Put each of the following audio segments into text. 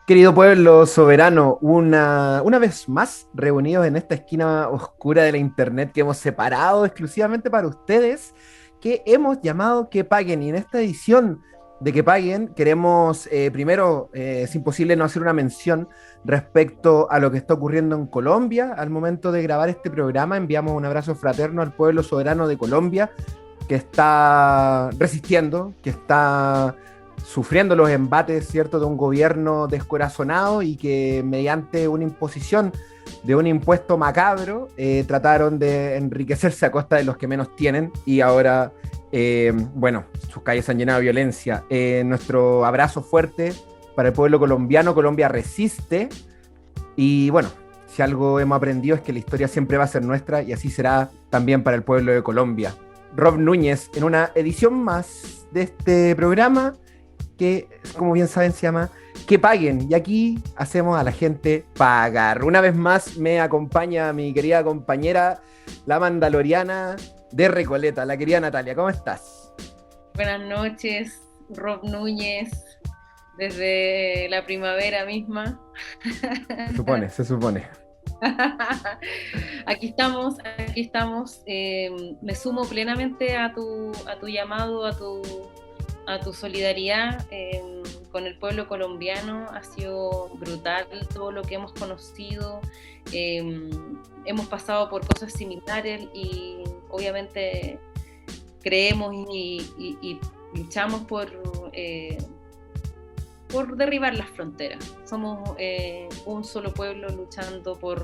Querido pueblo soberano, una vez más reunidos en esta esquina oscura de la internet que hemos separado exclusivamente para ustedes, que hemos llamado Que Paguen. Y en esta edición de Que Paguen queremos, primero, es imposible no hacer una mención respecto a lo que está ocurriendo en Colombia. Al momento de grabar este programa, enviamos un abrazo fraterno al pueblo soberano de Colombia, que está resistiendo, que está sufriendo los embates, ¿cierto?, de un gobierno descorazonado y que mediante una imposición de un impuesto macabro trataron de enriquecerse a costa de los que menos tienen y ahora, bueno, sus calles se han llenado de violencia. Nuestro abrazo fuerte para el pueblo colombiano. Colombia resiste y bueno, si algo hemos aprendido es que la historia siempre va a ser nuestra y así será también para el pueblo de Colombia. Rob Núñez en una edición más de este programa que, como bien saben, se llama Que Paguen. Y aquí hacemos a la gente pagar. Una vez más me acompaña mi querida compañera, la mandaloriana de Recoleta, la querida Natalia. ¿Cómo estás? Buenas noches, Rob Núñez, desde la primavera misma. Se supone, se supone. Aquí estamos, aquí estamos. Me sumo plenamente a tu llamado, a tu solidaridad con el pueblo colombiano. Ha sido brutal todo lo que hemos conocido. Hemos pasado por cosas similares y obviamente creemos y luchamos por derribar las fronteras. Somos un solo pueblo luchando por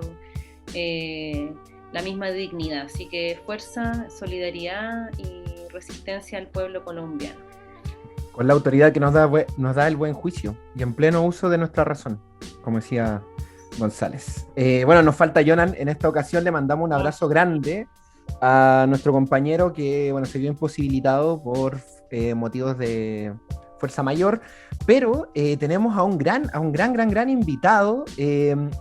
la misma dignidad. Así que fuerza, solidaridad y resistencia al pueblo colombiano. Con la autoridad que nos da el buen juicio y en pleno uso de nuestra razón, como decía González. Bueno, nos falta Jonan. En esta ocasión le mandamos un abrazo grande a nuestro compañero que, bueno, se vio imposibilitado por motivos de fuerza mayor, pero tenemos a un gran invitado,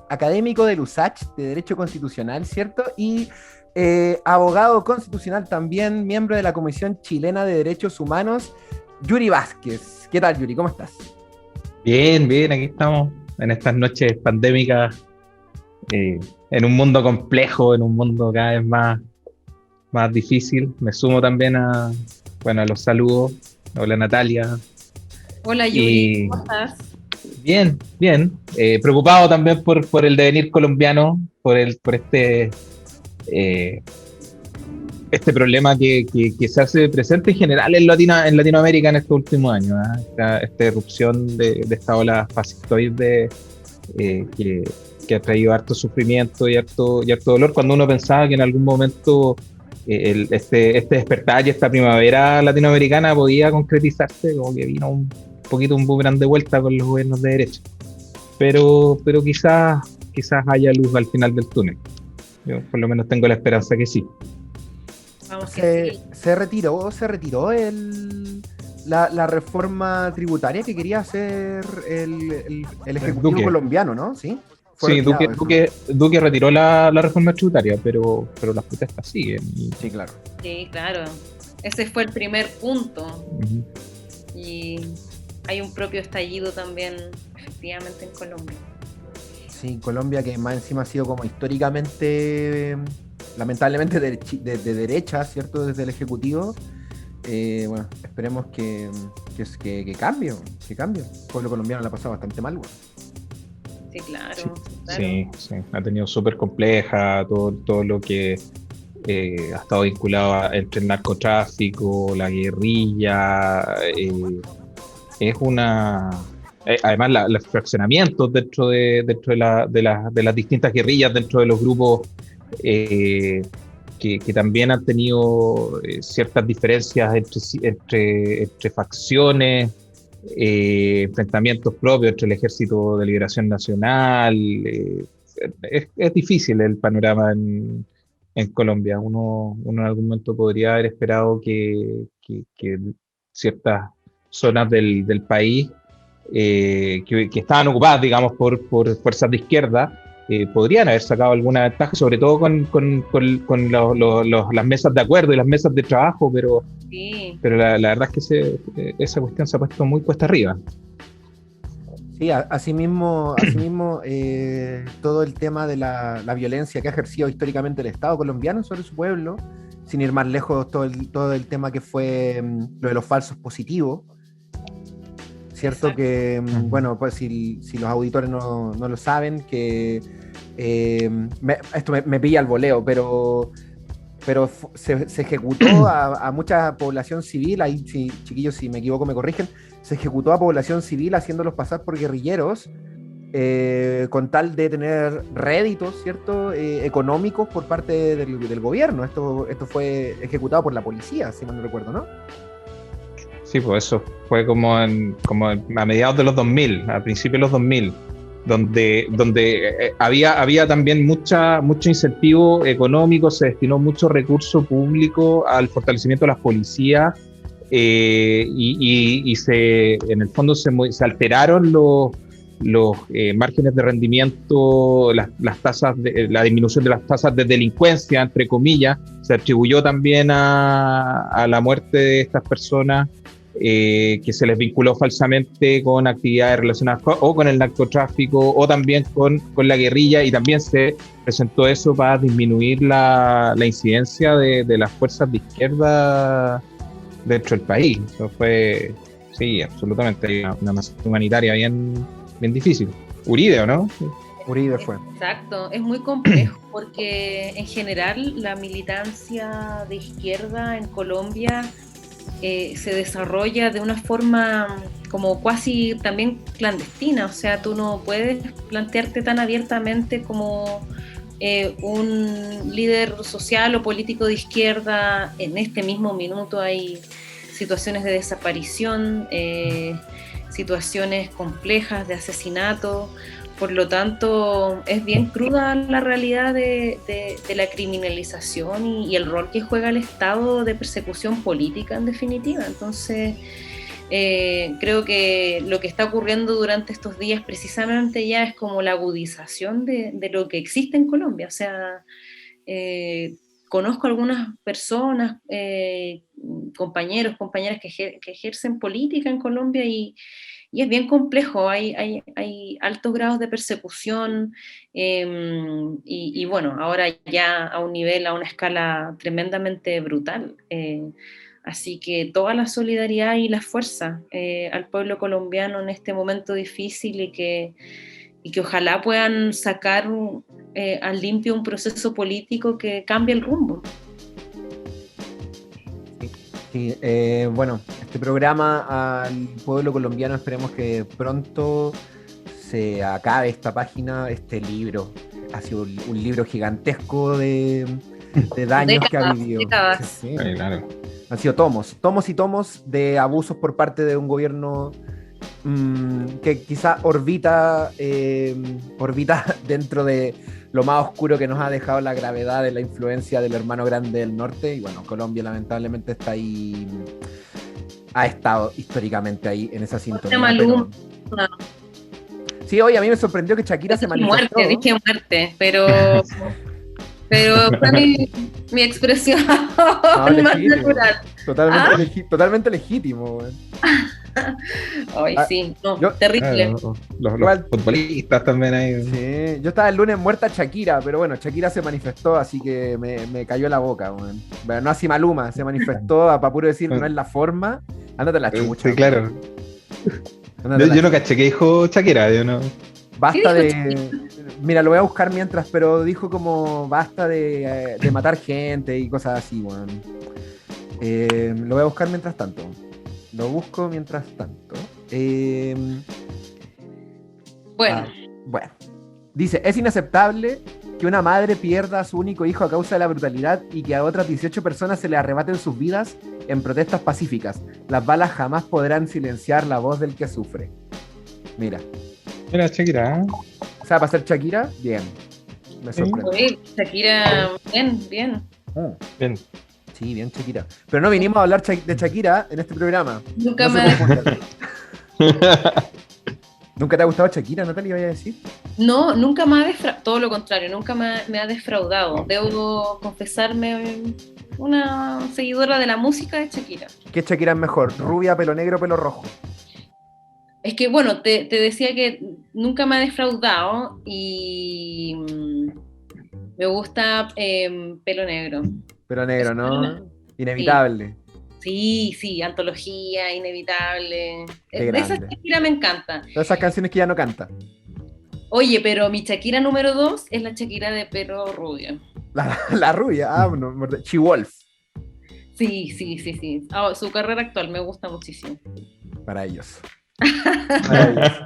académico del USACH de Derecho Constitucional, ¿cierto? Y abogado constitucional también, miembro de la Comisión Chilena de Derechos Humanos, Yuri Vázquez. ¿Qué tal, Yuri? ¿Cómo estás? Bien, bien, aquí estamos en estas noches pandémicas, en un mundo complejo, en un mundo cada vez más difícil. Me sumo también bueno, a los saludos. Hola Natalia. Hola Yuri, Y ¿cómo estás? bien, bien. Preocupado también por el devenir colombiano, por eh, este problema que se hace presente en general en Latinoamérica en estos últimos años, ¿eh? Esta irrupción de esta ola fascistoide que ha traído harto sufrimiento y harto dolor, cuando uno pensaba que en algún momento este despertar y esta primavera latinoamericana podía concretizarse, como que vino un poquito un boomerang de vuelta con los gobiernos de derecha. Pero quizás haya luz al final del túnel. Yo por lo menos tengo la esperanza que sí. Vamos que sí. Se retiró la reforma tributaria que quería hacer el Ejecutivo Duque. colombiano, ¿no? Sí, fue Sí, retirado eso. Duque retiró la reforma tributaria, pero las protestas siguen. Sí, claro. Sí, claro. Ese fue el primer punto. Uh-huh. Y hay un propio estallido también, efectivamente, en Colombia. Sí, Colombia que más encima ha sido como históricamente, lamentablemente, de derecha, ¿cierto? Desde el Ejecutivo. Bueno, esperemos que cambie, que cambie. El pueblo colombiano la ha pasado bastante mal, bueno. Sí, claro. Sí, Claro. sí, ha tenido súper compleja todo lo que ha estado vinculado entre el narcotráfico, la guerrilla. Es una. Además, los fraccionamientos dentro de las distintas guerrillas, dentro de los grupos que también han tenido ciertas diferencias entre facciones, enfrentamientos propios entre el Ejército de Liberación Nacional. Es difícil el panorama en Colombia. Uno en algún momento podría haber esperado que ciertas zonas del país que estaban ocupadas, digamos, por fuerzas de izquierda, podrían haber sacado alguna ventaja, sobre todo con las mesas de acuerdo y las mesas de trabajo, Sí. pero la verdad es que esa cuestión se ha puesto muy cuesta arriba. Sí, asimismo, todo el tema de la violencia que ha ejercido históricamente el Estado colombiano sobre su pueblo, sin ir más lejos, todo el tema que fue lo de los falsos positivos, ¿cierto? Exacto. Que, bueno, pues si los auditores no lo saben, que esto me pilla al voleo, pero se ejecutó a mucha población civil, ahí chiquillos, si me equivoco me corrigen, se ejecutó a población civil haciéndolos pasar por guerrilleros, con tal de tener réditos, ¿cierto? Económicos por parte del gobierno. Esto fue ejecutado por la policía, si mal no recuerdo, ¿no? Sí, pues eso fue como a mediados de los 2000, a principios de los 2000, donde había también mucho incentivo económico, se destinó mucho recurso público al fortalecimiento de las policías, y en el fondo se alteraron los márgenes de rendimiento, las tasas, la disminución de las tasas de delincuencia, entre comillas, se atribuyó también a la muerte de estas personas, que se les vinculó falsamente con actividades relacionadas o con el narcotráfico o también con la guerrilla, y también se presentó eso para disminuir la incidencia de las fuerzas de izquierda dentro del país. Eso fue, sí, absolutamente una masacre humanitaria bien difícil. Uribe, ¿o no? Uribe fue. Exacto, es muy complejo porque en general la militancia de izquierda en Colombia se desarrolla de una forma como casi también clandestina, o sea, tú no puedes plantearte tan abiertamente como un líder social o político de izquierda. En este mismo minuto hay situaciones de desaparición, situaciones complejas de asesinato. Por lo tanto, es bien cruda la realidad de la criminalización y el rol que juega el Estado de persecución política, en definitiva. Entonces, creo que lo que está ocurriendo durante estos días precisamente ya es como la agudización de lo que existe en Colombia. O sea, conozco algunas personas, compañeros, compañeras que ejercen política en Colombia y es bien complejo, hay altos grados de persecución, y bueno, ahora ya a una escala tremendamente brutal. Así que toda la solidaridad y la fuerza al pueblo colombiano en este momento difícil, y que ojalá puedan sacar al limpio un proceso político que cambie el rumbo. Sí, bueno, este programa al pueblo colombiano, esperemos que pronto se acabe esta página, este libro. Ha sido un libro gigantesco de daños que ha vivido. Décadas. Sí, Sí, claro. han sido tomos y tomos de abusos por parte de un gobierno que quizá orbita dentro de lo más oscuro que nos ha dejado la gravedad de la influencia del hermano grande del norte. Y bueno, Colombia lamentablemente está ahí, ha estado históricamente ahí en esa sintonía. Pero... Sí, oye, a mí me sorprendió que Shakira se manifestó. Dije muerte, pero fue mi expresión más natural. Totalmente legítimo, güey. Ay, sí, no, terrible. Los futbolistas también ahí. Sí, yo estaba el lunes muerta Shakira, pero bueno, Shakira se manifestó, así que me cayó la boca, güey. Bueno, no así Maluma, se manifestó para puro decir que no es la forma. Ándate la chucha. Sí, claro. Yo no caché que dijo Shakira, yo no. Basta de... Mira, lo voy a buscar mientras, pero dijo como basta de matar gente y cosas así, bueno. Lo voy a buscar mientras tanto. Lo busco mientras tanto. Bueno. Dice, es inaceptable que una madre pierda a su único hijo a causa de la brutalidad y que a otras 18 personas se le arrebaten sus vidas en protestas pacíficas. Las balas jamás podrán silenciar la voz del que sufre. Mira, Shakira. O sea, para ser Shakira, bien. Me sorprende. Shakira, bien. Bien. Sí, bien Shakira. Pero no vinimos a hablar de Shakira en este programa. Nunca No me se ha confundan. ¿Nunca te ha gustado Shakira, Natalia, iba a decir? No, nunca me ha defraudado, todo lo contrario, nunca me ha defraudado. Debo confesarme una seguidora de la música de Shakira. ¿Qué Shakira es mejor? ¿Rubia, pelo negro, pelo rojo? Es que, bueno, te decía que nunca me ha defraudado y me gusta pelo negro. Pelo negro, Eso, ¿no? sí. Inevitable. Sí, antología, inevitable. Qué Esa grande. Shakira me encanta. Todas esas canciones que ya no canta. Oye, pero mi Shakira número 2 es la Shakira de pelo rubio. La rubia, no, She-Wolf, Sí. Ah, su carrera actual me gusta muchísimo. maravilloso. Maravilloso.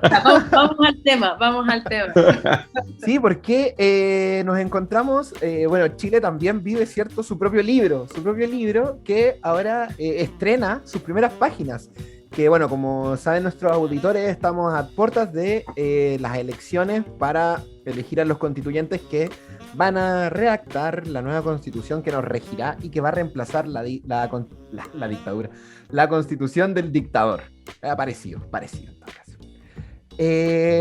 Vamos al tema. Sí, porque nos encontramos, bueno, Chile también vive, ¿cierto? Su propio libro que ahora estrena sus primeras páginas. Que bueno, como saben nuestros auditores, estamos a puertas de las elecciones para elegir a los constituyentes que van a redactar la nueva constitución que nos regirá y que va a reemplazar la dictadura, la constitución del dictador. Parecido en todo caso.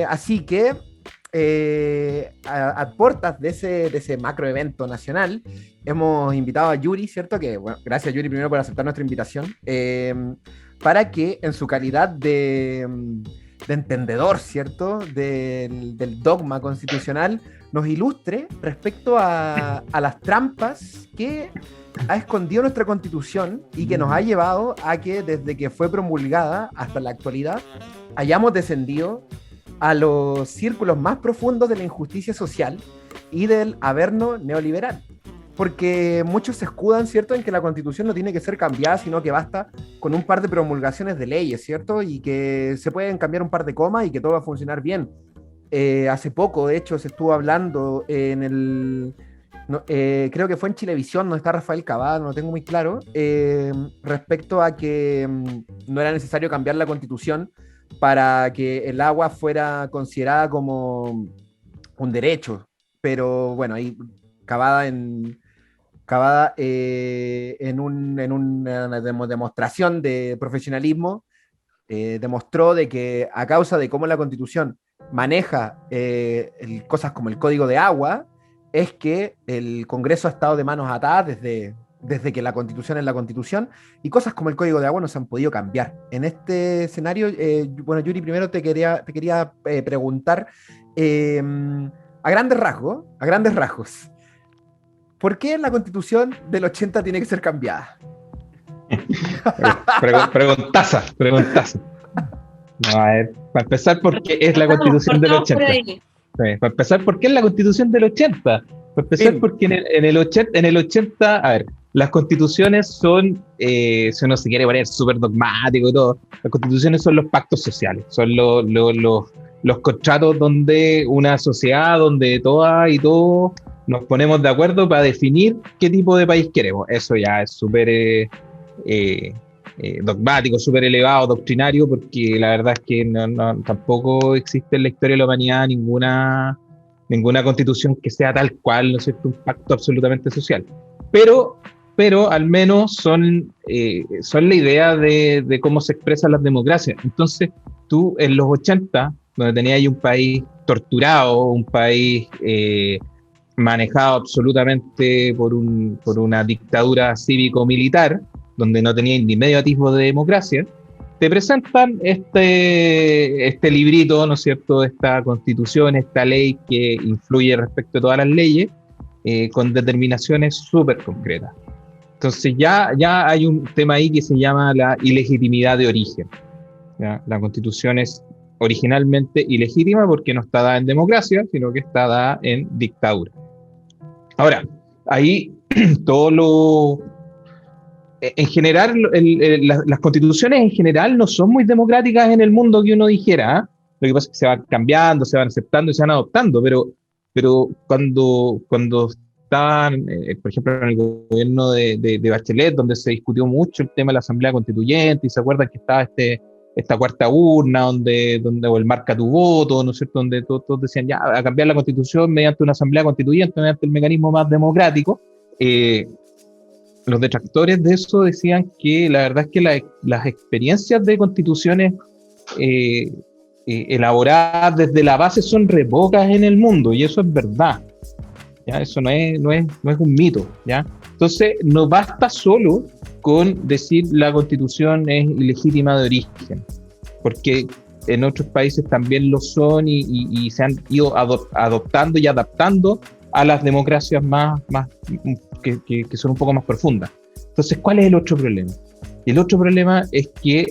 Así que a puertas de ese macro evento nacional, hemos invitado a Yuri, ¿cierto? Que, bueno, gracias Yuri primero por aceptar nuestra invitación, para que en su calidad de entendedor, ¿cierto? Del dogma constitucional, nos ilustre respecto a las trampas que ha escondido nuestra constitución y que nos ha llevado a que desde que fue promulgada hasta la actualidad hayamos descendido a los círculos más profundos de la injusticia social y del averno neoliberal. Porque muchos se escudan, ¿cierto?, en que la Constitución no tiene que ser cambiada, sino que basta con un par de promulgaciones de leyes, ¿cierto? Y que se pueden cambiar un par de comas y que todo va a funcionar bien. Hace poco, de hecho, se estuvo hablando en el... creo que fue en Chilevisión, donde está Rafael Cavada, no lo tengo muy claro, respecto a que no era necesario cambiar la Constitución para que el agua fuera considerada como un derecho. Pero bueno, ahí Cavada en una demostración de profesionalismo, demostró de que a causa de cómo la Constitución maneja cosas como el Código de Agua, es que el Congreso ha estado de manos atadas desde que la Constitución es la Constitución, y cosas como el Código de Agua no se han podido cambiar. En este escenario, bueno, Yuri, primero te quería preguntar, a grandes rasgos, ¿por qué la Constitución del 80 tiene que ser cambiada? Preguntaza. No, a ver, para empezar, ¿por qué es la Constitución del 80? Sí, para empezar, ¿por qué es la Constitución del 80? Para empezar, porque en el 80, a ver, las constituciones son, si uno se quiere poner súper dogmático y todo, las constituciones son los pactos sociales, son los contratos donde una sociedad, donde todas y todos nos ponemos de acuerdo para definir qué tipo de país queremos. Eso ya es súper dogmático, súper elevado, doctrinario, porque la verdad es que tampoco existe en la historia de la humanidad ninguna constitución que sea tal cual, ¿no es cierto?, un pacto absolutamente social. Pero al menos son la idea de cómo se expresan las democracias. Entonces, tú en los 80, donde tenías ahí un país torturado, un país manejado absolutamente por una dictadura cívico-militar, donde no tenía ni medio atisbo de democracia, te presentan este librito, ¿no es cierto?, esta constitución, esta ley que influye respecto a todas las leyes, con determinaciones súper concretas. Entonces ya hay un tema ahí que se llama la ilegitimidad de origen. ¿Ya? La Constitución es originalmente ilegítima porque no está dada en democracia, sino que está dada en dictadura. Ahora, ahí en general, las constituciones en general no son muy democráticas en el mundo que uno dijera, ¿eh? Lo que pasa es que se van cambiando, se van aceptando y se van adoptando, pero cuando estaban, por ejemplo, en el gobierno de Bachelet, donde se discutió mucho el tema de la Asamblea Constituyente, y se acuerdan que estaba esta cuarta urna, o el marca tu voto, ¿no es cierto?, donde todos decían ya, a cambiar la Constitución mediante una Asamblea Constituyente, mediante el mecanismo más democrático. los detractores de eso decían que la verdad es que las experiencias de constituciones elaboradas desde la base son re pocas en el mundo, y eso es verdad, ¿ya? Eso no es un mito, ¿ya? Entonces, no basta solo con decir la constitución es ilegítima de origen, porque en otros países también lo son y se han ido adoptando y adaptando a las democracias que son un poco más profundas. Entonces, ¿cuál es el otro problema? Y el otro problema es que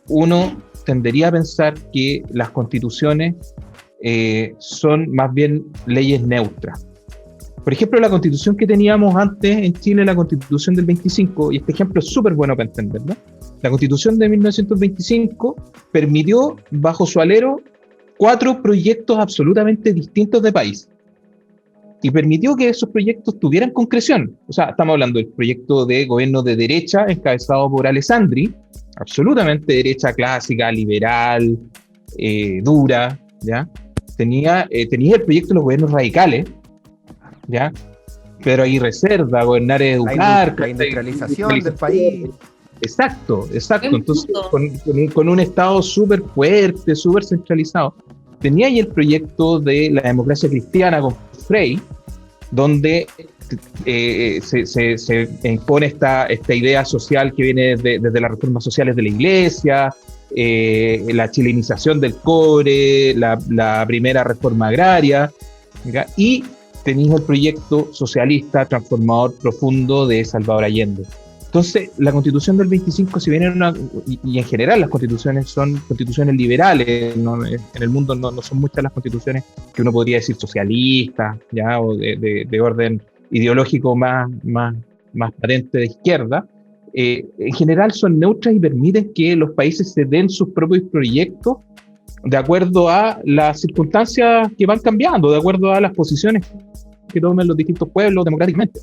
uno tendería a pensar que las constituciones son más bien leyes neutras. Por ejemplo, la constitución que teníamos antes en Chile, la constitución del 25, y este ejemplo es súper bueno para entenderlo, la constitución de 1925 permitió bajo su alero 4 proyectos absolutamente distintos de país. Y permitió que esos proyectos tuvieran concreción. O sea, estamos hablando del proyecto de gobierno de derecha encabezado por Alessandri, absolutamente derecha clásica, liberal, dura, ¿ya? Tenía el proyecto de los gobiernos radicales, ¿ya? Pedro Aguirre Cerda, gobernar es educar. La industrialización del país. Exacto. Entonces, con un Estado súper fuerte, súper centralizado. Tenía ahí el proyecto de la democracia cristiana con Frey, donde se impone esta idea social que viene desde las reformas sociales de la Iglesia, la chilenización del cobre, la primera reforma agraria, ¿ya? Y tenéis el proyecto socialista transformador profundo de Salvador Allende. Entonces, la Constitución del 25, si bien y en general las constituciones son constituciones liberales, ¿no? En el mundo no son muchas las constituciones que uno podría decir socialistas, ¿ya? O de orden ideológico más patente de izquierda, en general son neutras y permiten que los países se den sus propios proyectos de acuerdo a las circunstancias que van cambiando, de acuerdo a las posiciones que tomen los distintos pueblos democráticamente.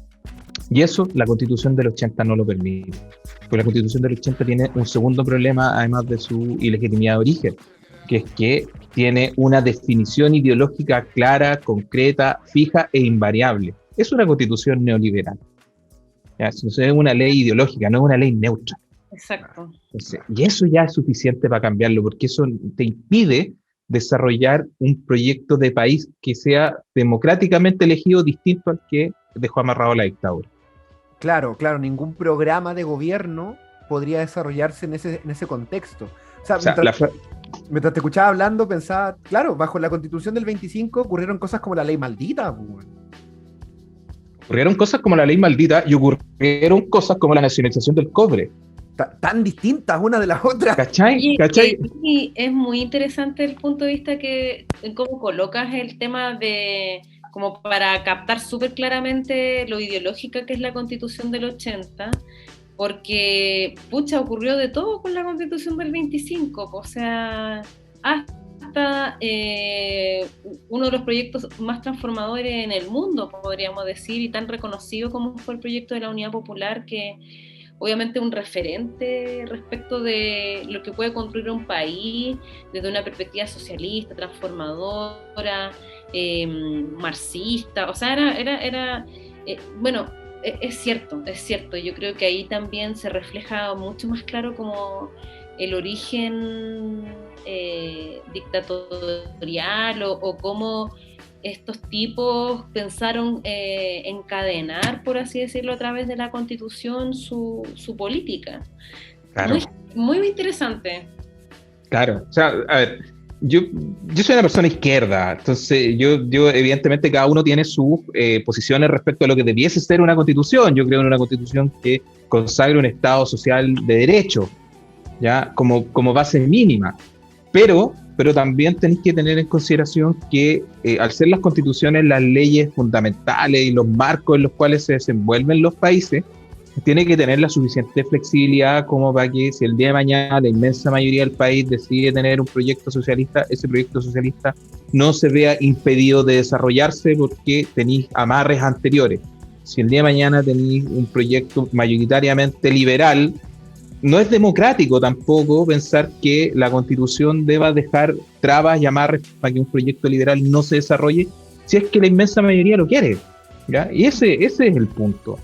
Y eso la Constitución del 80 no lo permite. Porque la Constitución del 80 tiene un segundo problema, además de su ilegitimidad de origen, que es que tiene una definición ideológica clara, concreta, fija e invariable. Es una Constitución neoliberal. Entonces es una ley ideológica, no es una ley neutra. Exacto. Entonces, y eso ya es suficiente para cambiarlo, porque eso te impide desarrollar un proyecto de país que sea democráticamente elegido distinto al que dejó amarrado la dictadura. Claro, ningún programa de gobierno podría desarrollarse en ese contexto. Mientras te escuchaba hablando, pensaba, claro, bajo la Constitución del 25 ocurrieron cosas como la ley maldita. Ocurrieron cosas como la ley maldita y ocurrieron cosas como la nacionalización del cobre. Tan distintas una de las otras. ¿Cachai? Y es muy interesante el punto de vista en cómo colocas el tema de, como para captar súper claramente lo ideológica que es la Constitución del 80, porque, pucha, ocurrió de todo con la Constitución del 25, o sea, hasta uno de los proyectos más transformadores en el mundo, podríamos decir, y tan reconocido como fue el proyecto de la Unidad Popular, que obviamente un referente respecto de lo que puede construir un país desde una perspectiva socialista, transformadora, marxista. O sea, bueno, es cierto. Yo creo que ahí también se refleja mucho más claro como el origen dictatorial o cómo estos tipos pensaron encadenar, por así decirlo, a través de la Constitución su política. Claro. Muy interesante. Claro, o sea, a ver, yo soy una persona izquierda, entonces yo evidentemente cada uno tiene sus posiciones respecto a lo que debiese ser una constitución. Yo creo en una constitución que consagre un Estado social de derecho, ya como base mínima, pero también tenéis que tener en consideración que al ser las constituciones las leyes fundamentales y los marcos en los cuales se desenvuelven los países, tiene que tener la suficiente flexibilidad como para que si el día de mañana la inmensa mayoría del país decide tener un proyecto socialista, ese proyecto socialista no se vea impedido de desarrollarse porque tenéis amarres anteriores. Si el día de mañana tenéis un proyecto mayoritariamente liberal, no es democrático tampoco pensar que la Constitución deba dejar trabas y amarres para que un proyecto liberal no se desarrolle si es que la inmensa mayoría lo quiere. ¿ya? Y ese es el punto,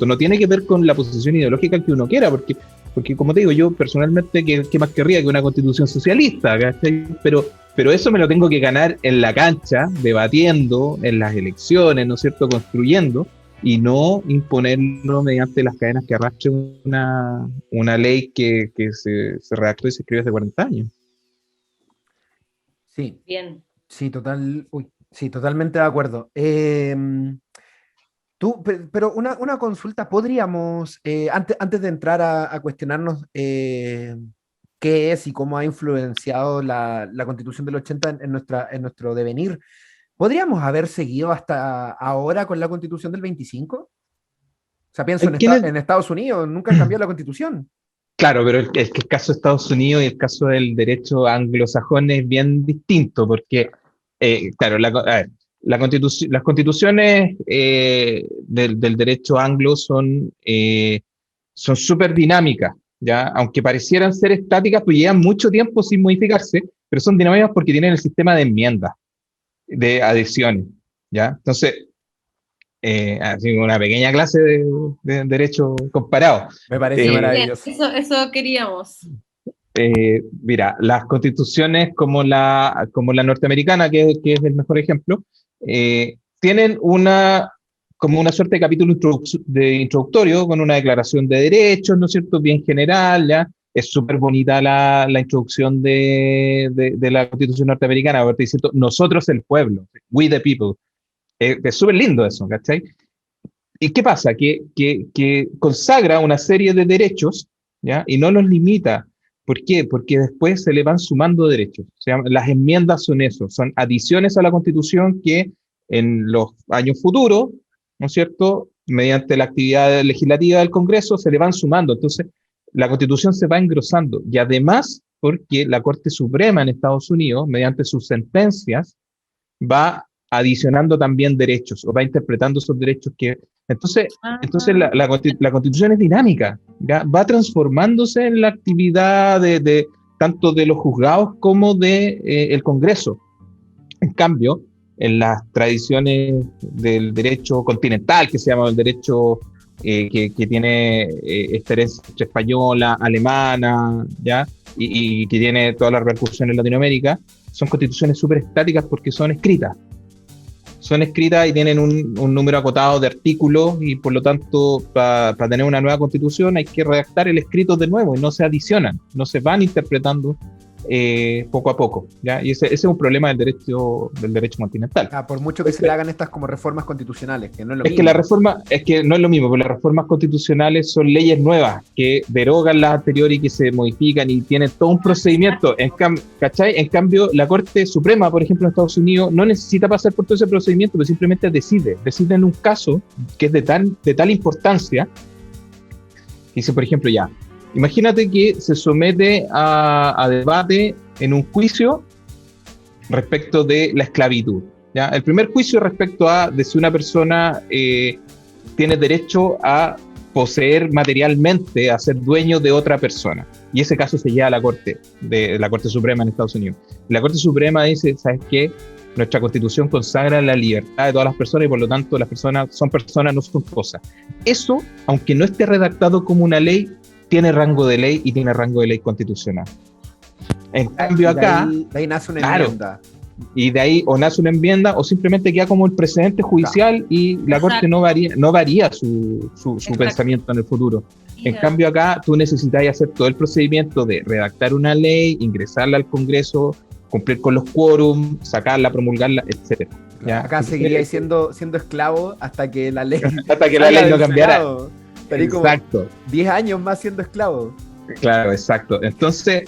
no tiene que ver con la posición ideológica que uno quiera, porque como te digo, yo personalmente, ¿qué más querría que una constitución socialista? ¿Cachai? Pero eso me lo tengo que ganar en la cancha, debatiendo, en las elecciones, ¿no es cierto?, construyendo, y no imponerlo mediante las cadenas que arrastre una ley que se redactó y se escribió hace 40 años. Sí. Bien. Sí, sí, totalmente de acuerdo. Pero una consulta, ¿podríamos, antes de entrar a cuestionarnos qué es y cómo ha influenciado la Constitución del 80 en nuestro devenir, ¿podríamos haber seguido hasta ahora con la Constitución del 25? O sea, pienso en Estados Unidos, nunca han cambiado la Constitución. Claro, pero el caso de Estados Unidos y el caso del derecho anglosajón es bien distinto, porque, claro, las constituciones del derecho anglo son súper dinámicas, ¿ya? Aunque parecieran ser estáticas, pues llevan mucho tiempo sin modificarse, pero son dinámicas porque tienen el sistema de enmiendas, de adhesiones, ¿ya? Entonces, así una pequeña clase de derecho comparado. Me parece maravilloso. Eso queríamos. Mira, las constituciones como la norteamericana, que es el mejor ejemplo, tienen como una suerte de capítulo introductorio con una declaración de derechos, ¿no es cierto?, bien general, ¿ya? Es súper bonita la introducción de la Constitución norteamericana, porque dice, nosotros el pueblo, we the people. Es súper lindo eso, ¿cachai? ¿Y qué pasa? Que consagra una serie de derechos, ¿ya? Y no los limita. ¿Por qué? Porque después se le van sumando derechos. O sea, las enmiendas son eso, son adiciones a la Constitución que en los años futuros, ¿no es cierto?, mediante la actividad legislativa del Congreso se le van sumando. Entonces, la Constitución se va engrosando. Y además, porque la Corte Suprema en Estados Unidos, mediante sus sentencias, va adicionando también derechos, o va interpretando esos derechos que... Entonces la Constitución es dinámica, ¿ya? Va transformándose en la actividad tanto de los juzgados como de el Congreso. En cambio, en las tradiciones del derecho continental, que se llama el derecho que tiene esta herencia española, alemana, ¿ya? Y que tiene toda la repercusión en Latinoamérica, son constituciones súper estáticas porque son escritas y tienen un número acotado de artículos, y por lo tanto para tener una nueva constitución hay que redactar el escrito de nuevo y no se adicionan, no se van interpretando poco a poco, ¿ya? Y ese es un problema del derecho continental. Por mucho que se le hagan estas como reformas constitucionales, que no es lo mismo. Que no es lo mismo, porque las reformas constitucionales son leyes nuevas que derogan las anteriores y que se modifican y tienen todo un procedimiento. ¿Cachai? En cambio, la Corte Suprema, por ejemplo, en Estados Unidos, no necesita pasar por todo ese procedimiento, pero simplemente decide en un caso que es de tal importancia. Dice, por ejemplo, imagínate que se somete a debate en un juicio respecto de la esclavitud, ¿ya? El primer juicio respecto de si una persona tiene derecho a poseer materialmente, a ser dueño de otra persona. Y ese caso se lleva a la Corte Suprema en Estados Unidos. La Corte Suprema dice, ¿sabes qué? Nuestra Constitución consagra la libertad de todas las personas y por lo tanto las personas son personas, no son cosas. Eso, aunque no esté redactado como una ley, tiene rango de ley y tiene rango de ley constitucional. En cambio acá... De ahí nace una enmienda. Y de ahí o nace una enmienda o simplemente queda como el precedente judicial y la Corte no varía su pensamiento en el futuro. En cambio acá tú necesitas hacer todo el procedimiento de redactar una ley, ingresarla al Congreso, cumplir con los quórum, sacarla, promulgarla, etc. Acá seguiría siendo esclavo hasta que la ley no cambiara. Exacto. 10 años más siendo esclavo. Claro, exacto. Entonces,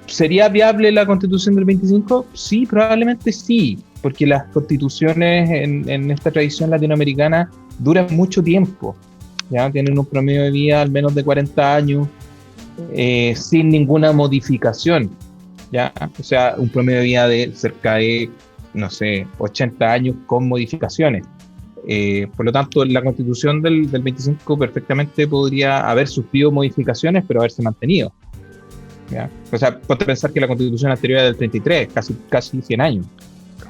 ¿sería viable la Constitución del 25? Sí, probablemente sí, porque las constituciones en esta tradición latinoamericana duran mucho tiempo, ¿ya? Tienen un promedio de vida al menos de 40 años, sin ninguna modificación, ¿ya? O sea, un promedio de vida de cerca de, 80 años con modificaciones. Por lo tanto, la Constitución del 25 perfectamente podría haber sufrido modificaciones, pero haberse mantenido, ¿ya? O sea, ponte a pensar que la Constitución anterior era del 33, casi 100 años.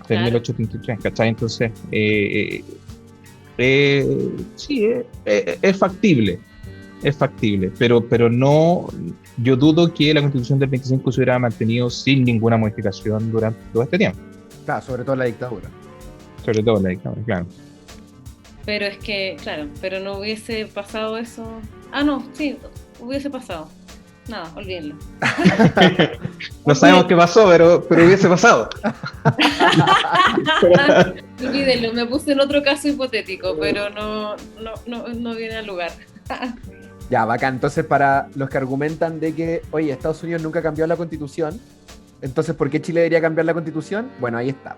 del 1833, ¿cachai? Entonces, sí, es factible, pero no, yo dudo que la Constitución del 25 se hubiera mantenido sin ninguna modificación durante todo este tiempo. Claro, sobre todo la dictadura. Sobre todo la dictadura, claro. Pero es que, claro, pero no hubiese pasado eso. Ah, no, sí, hubiese pasado. Nada, olvídenlo. No sabemos qué pasó, pero hubiese pasado. Olvídenlo, me puse en otro caso hipotético, pero no viene al lugar. Ya, bacán. Entonces, para los que argumentan de que, oye, Estados Unidos nunca cambió la Constitución, entonces, ¿por qué Chile debería cambiar la Constitución? Bueno, ahí está.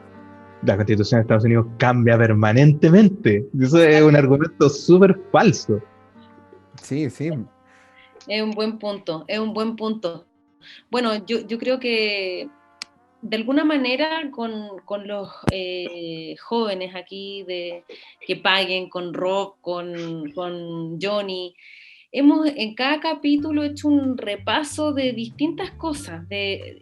La Constitución de Estados Unidos cambia permanentemente. Eso es un argumento súper falso. Sí, sí. Es un buen punto, es un buen punto. Bueno, yo creo que de alguna manera con los jóvenes aquí que paguen, con Rob, con Johnny, hemos en cada capítulo hecho un repaso de distintas cosas, de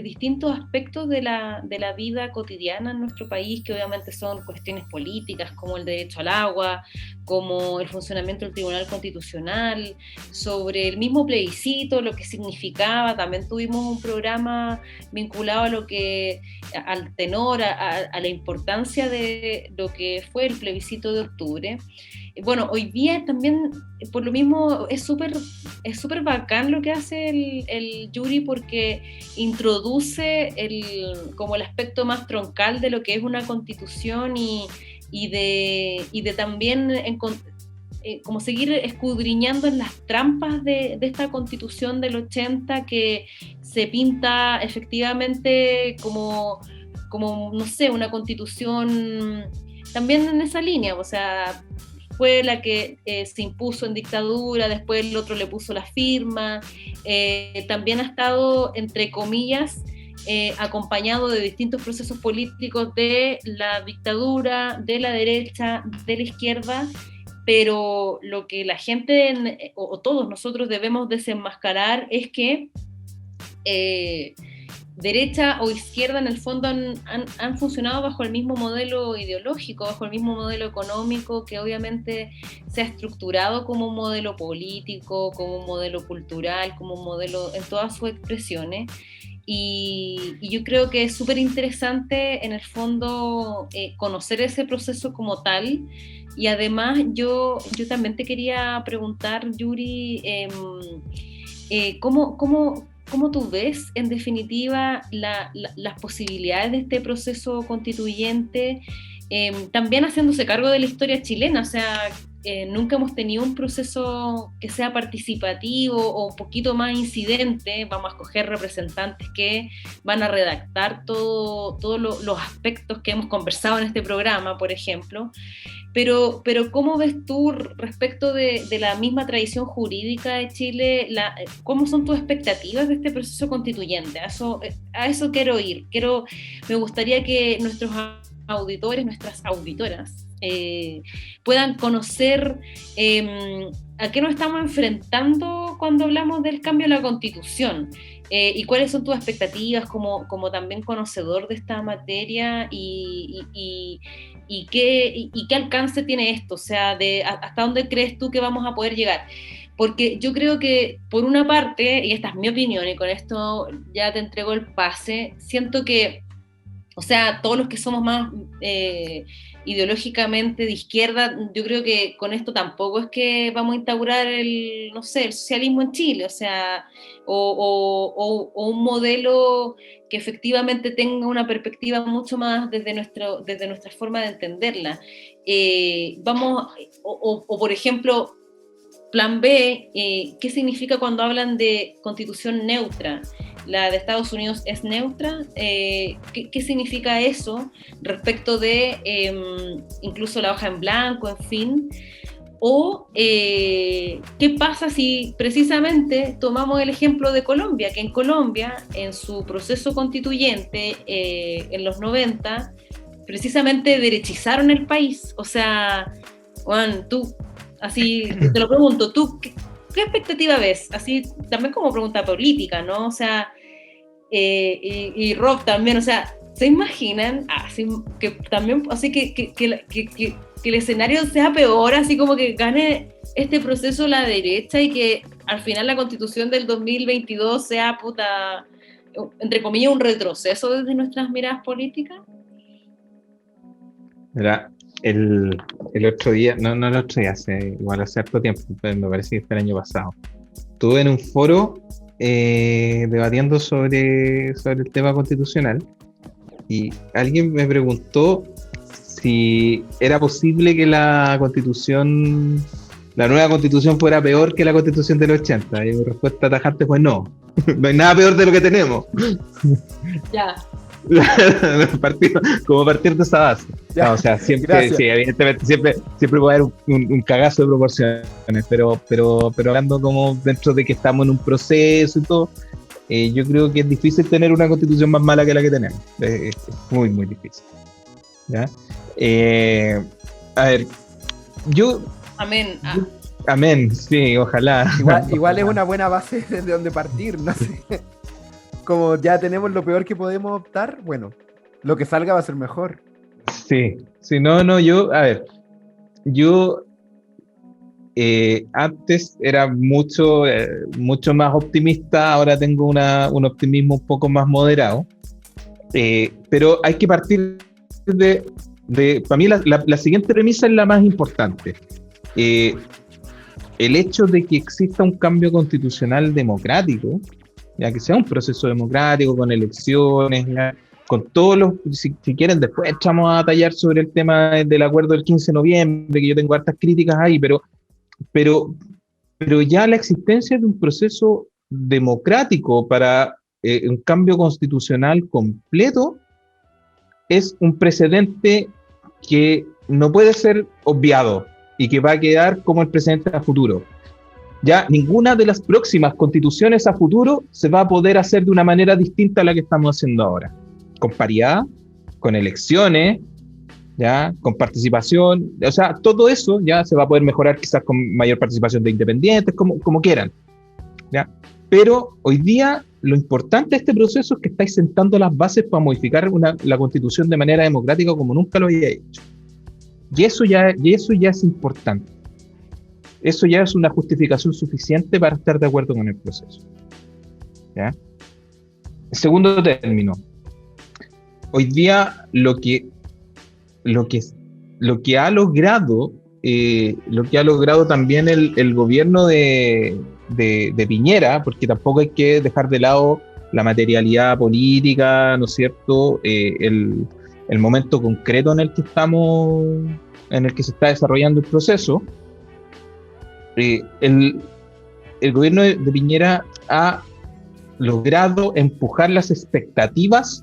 distintos aspectos de la vida cotidiana en nuestro país, que obviamente son cuestiones políticas, como el derecho al agua, como el funcionamiento del Tribunal Constitucional, sobre el mismo plebiscito, lo que significaba. También tuvimos un programa vinculado a lo que, al tenor, a la importancia de lo que fue el plebiscito de octubre. Bueno, hoy día también, por lo mismo, es súper bacán lo que hace el Yuri, porque introduce como el aspecto más troncal de lo que es una constitución y de también como seguir escudriñando en las trampas de esta constitución del 80, que se pinta efectivamente como no sé, una constitución también en esa línea, o sea, fue la que se impuso en dictadura, después el otro le puso la firma, también ha estado, entre comillas, acompañado de distintos procesos políticos de la dictadura, de la derecha, de la izquierda, pero lo que la gente, o todos nosotros debemos desenmascarar es que derecha o izquierda en el fondo han funcionado bajo el mismo modelo ideológico, bajo el mismo modelo económico, que obviamente se ha estructurado como un modelo político, como un modelo cultural, como un modelo en todas sus expresiones. Y yo creo que es súper interesante en el fondo conocer ese proceso como tal. Y además yo también te quería preguntar, Yuri, ¿cómo tú ves, en definitiva, las posibilidades de este proceso constituyente, también haciéndose cargo de la historia chilena? O sea, nunca hemos tenido un proceso que sea participativo o un poquito más incidente. Vamos a escoger representantes que van a redactar todos los aspectos que hemos conversado en este programa, por ejemplo. Pero ¿cómo ves tú respecto de la misma tradición jurídica de Chile? ¿Cómo son tus expectativas de este proceso constituyente? A eso quiero ir. Me gustaría que nuestros auditores, nuestras auditoras, puedan conocer a qué nos estamos enfrentando cuando hablamos del cambio de la Constitución, y cuáles son tus expectativas como también conocedor de esta materia, y qué alcance tiene esto, o sea, hasta dónde crees tú que vamos a poder llegar. Porque yo creo que, por una parte, y esta es mi opinión, y con esto ya te entrego el pase, siento que, o sea, todos los que somos más ideológicamente de izquierda, yo creo que con esto tampoco es que vamos a instaurar el socialismo en Chile, o sea, o un modelo que efectivamente tenga una perspectiva mucho más desde nuestra forma de entenderla. Por ejemplo, plan B, ¿qué significa cuando hablan de constitución neutra? ¿La de Estados Unidos es neutra? ¿Qué significa eso respecto de incluso la hoja en blanco, en fin? O ¿qué pasa si precisamente tomamos el ejemplo de Colombia? Que en Colombia, en su proceso constituyente, en los 90, precisamente derechizaron el país. O sea, Juan, tú, así te lo pregunto, ¿tú qué expectativa ves? Así también como pregunta política, ¿no? O sea, y Rob también, o sea, ¿Se imaginan que también, así que el escenario sea peor, así como que gane este proceso la derecha y que al final la Constitución del 2022 sea, entre comillas, un retroceso desde nuestras miradas políticas? Mira, el otro día, no el otro día, igual hace harto tiempo, pero me parece que fue el año pasado, estuve en un foro debatiendo sobre el tema constitucional y alguien me preguntó si era posible que la nueva constitución fuera peor que la constitución del 80, y mi respuesta tajante fue no, no hay nada peor de lo que tenemos. Ya. Como partir de esa base. No, o sea, siempre, sí, evidentemente, siempre puede haber un cagazo de proporciones, pero hablando como dentro de que estamos en un proceso y todo, yo creo que es difícil tener una constitución más mala que la que tenemos. Es muy, muy difícil. ¿Ya? A ver, Amén. Amén, sí, ojalá. Igual es una buena base desde donde partir, no sé. Como ya tenemos lo peor que podemos optar, bueno, lo que salga va a ser mejor. Sí, yo antes era mucho más optimista, ahora tengo un optimismo un poco más moderado, pero hay que partir para mí la siguiente premisa es la más importante. El hecho de que exista un cambio constitucional democrático, ya que sea un proceso democrático con elecciones, ya, con todos los, si quieren después echamos a tallar sobre el tema del acuerdo del 15 de noviembre, que yo tengo hartas críticas ahí, pero ya la existencia de un proceso democrático para un cambio constitucional completo es un precedente que no puede ser obviado y que va a quedar como el precedente a futuro. Ya ninguna de las próximas constituciones a futuro se va a poder hacer de una manera distinta a la que estamos haciendo ahora. Con paridad, con elecciones, ya, con participación, o sea, todo eso ya se va a poder mejorar quizás con mayor participación de independientes, como quieran. ¿Ya? Pero hoy día lo importante de este proceso es que estáis sentando las bases para modificar la Constitución de manera democrática como nunca lo había hecho. Y eso ya es importante. Eso ya es una justificación suficiente para estar de acuerdo con el proceso. ¿Ya? Segundo término. Hoy día lo que ha logrado también el gobierno de Piñera, porque tampoco hay que dejar de lado la materialidad política, ¿no es cierto? El momento concreto en el que se está desarrollando el proceso. El gobierno de Piñera ha logrado empujar las expectativas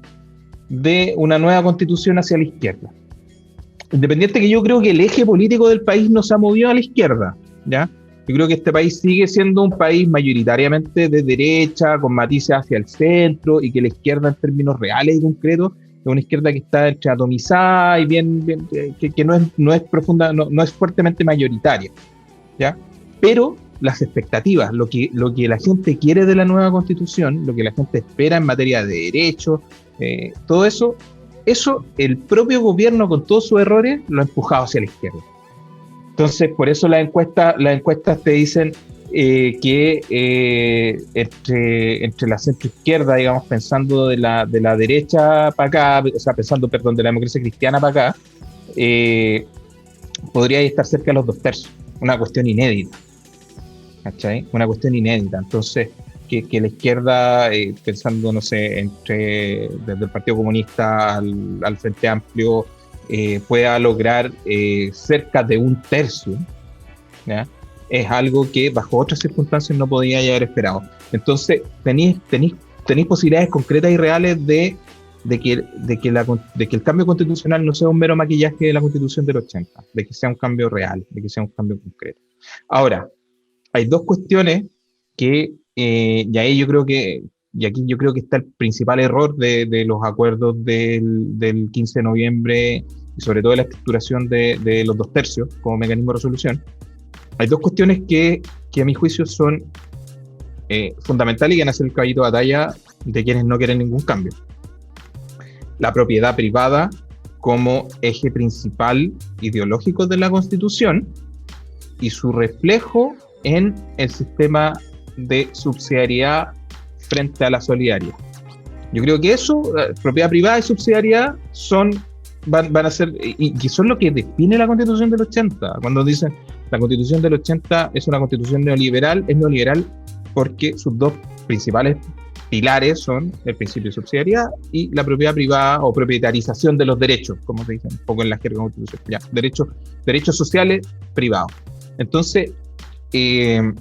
de una nueva constitución hacia la izquierda. Independiente que yo creo que el eje político del país no se ha movido a la izquierda, ¿ya? Yo creo que este país sigue siendo un país mayoritariamente de derecha, con matices hacia el centro, y que la izquierda en términos reales y concretos es una izquierda que está entre atomizada y que no es profunda, no es fuertemente mayoritaria, ¿ya? Pero las expectativas, lo que la gente quiere de la nueva constitución, lo que la gente espera en materia de derechos, todo eso el propio gobierno con todos sus errores lo ha empujado hacia la izquierda. Entonces, por eso las encuestas te dicen que entre la centroizquierda, digamos, pensando de la derecha para acá, o sea, de la democracia cristiana para acá, podría estar cerca de los 2/3, una cuestión inédita. ¿Cachai? Una cuestión inédita. Entonces, que la izquierda, pensando, no sé, desde el Partido Comunista al Frente Amplio, pueda lograr cerca de 1/3, ¿ya? Es algo que bajo otras circunstancias no podía haber esperado. Entonces, tenéis posibilidades concretas y reales de que el cambio constitucional no sea un mero maquillaje de la Constitución del 80, de que sea un cambio real, de que sea un cambio concreto. Ahora, hay dos cuestiones que, y ahí yo creo que está el principal error de los acuerdos del 15 de noviembre, y sobre todo de la estructuración de los 2/3 como mecanismo de resolución. Hay dos cuestiones que a mi juicio son fundamentales y que van a ser el caballito de batalla de quienes no quieren ningún cambio. la propiedad privada como eje principal ideológico de la Constitución y su reflejo en el sistema de subsidiariedad frente a la solidaridad. Yo creo que eso, propiedad privada y subsidiariedad, van a ser, y que son lo que define la Constitución del 80. Cuando dicen la Constitución del 80 es una Constitución neoliberal, es neoliberal porque sus dos principales pilares son el principio de subsidiariedad y la propiedad privada o propietarización de los derechos, como se dice un poco en la jerga constitucional. Ya, derechos sociales privados. Entonces, de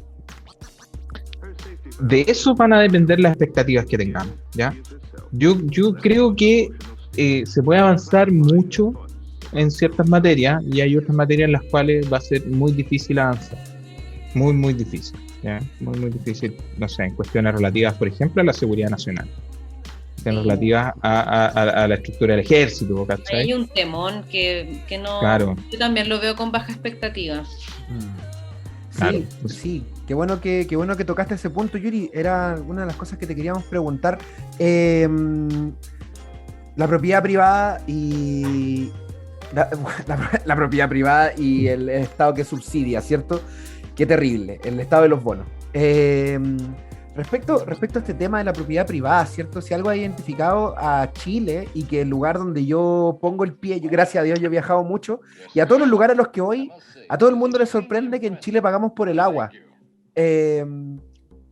eso van a depender las expectativas que tengamos, ¿ya? Yo creo que se puede avanzar mucho en ciertas materias y hay otras materias en las cuales va a ser muy difícil avanzar. Muy, muy difícil, ¿ya? Muy, muy difícil, no sé, en cuestiones relativas, por ejemplo, a la seguridad nacional. Relativas a la estructura del ejército, ¿cachai? Hay un temón que no... Claro. Yo también lo veo con baja expectativa. Sí, Claro. sí, qué bueno que tocaste ese punto, Yuri. Era una de las cosas que te queríamos preguntar. La propiedad privada y la propiedad privada y el Estado que subsidia, ¿cierto? Qué terrible, el Estado de los bonos. Respecto a este tema de la propiedad privada, ¿cierto? Si algo ha identificado a Chile y que el lugar donde yo pongo el pie, gracias a Dios yo he viajado mucho, y a todos los lugares a los que voy, a todo el mundo le sorprende que en Chile pagamos por el agua.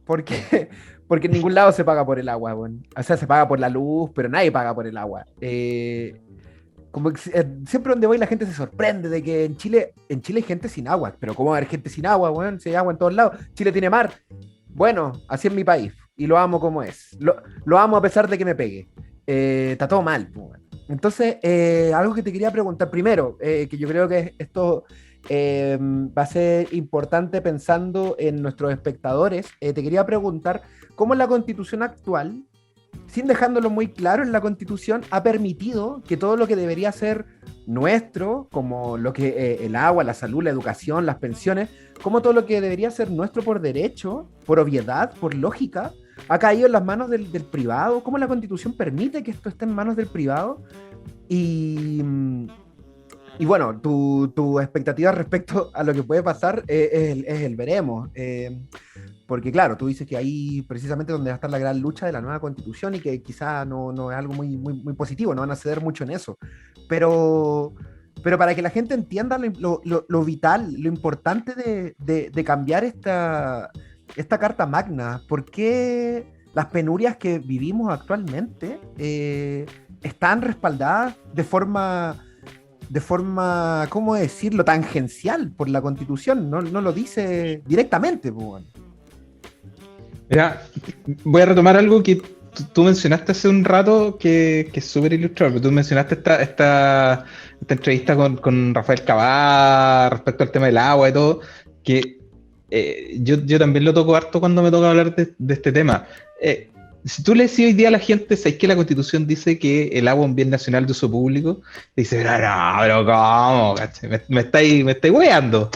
Porque en ningún lado se paga por el agua, bueno. O sea, se paga por la luz, pero nadie paga por el agua. Como que, siempre donde voy la gente se sorprende de que en Chile hay gente sin agua. Pero ¿cómo va a haber gente sin agua, bueno? Si hay agua en todos lados. Chile tiene mar. Bueno, así es mi país. Y lo amo como es. Lo amo a pesar de que me pegue. Está todo mal. Bueno. Entonces, algo que te quería preguntar primero, que yo creo que esto va a ser importante pensando en nuestros espectadores. Te quería preguntar cómo la Constitución actual, sin dejándolo muy claro en la Constitución, ha permitido que todo lo que debería ser nuestro, como lo que el agua, la salud, la educación, las pensiones, como todo lo que debería ser nuestro por derecho, por obviedad, por lógica, ha caído en las manos del privado. ¿Cómo la Constitución permite que esto esté en manos del privado? Y bueno, tu expectativa respecto a lo que puede pasar es el veremos. Porque claro, tú dices que ahí precisamente donde va a estar la gran lucha de la nueva Constitución y que quizá no es algo muy, muy, muy positivo, no van a ceder mucho en eso. Pero para que la gente entienda lo vital, lo importante de cambiar esta Carta Magna, ¿por qué las penurias que vivimos actualmente están respaldadas de forma, ¿cómo decirlo?, tangencial por la Constitución? No lo dice directamente, pues, bueno. Mira, voy a retomar algo que tú mencionaste hace un rato que es súper ilustrador. Tú mencionaste esta entrevista con Rafael Cabá respecto al tema del agua y todo, que yo también lo toco harto cuando me toca hablar de este tema. Si tú le decís hoy día a la gente, ¿sabes que la Constitución dice que el agua es un bien nacional de uso público? Dice, pero ¿cómo? Me estáis weando.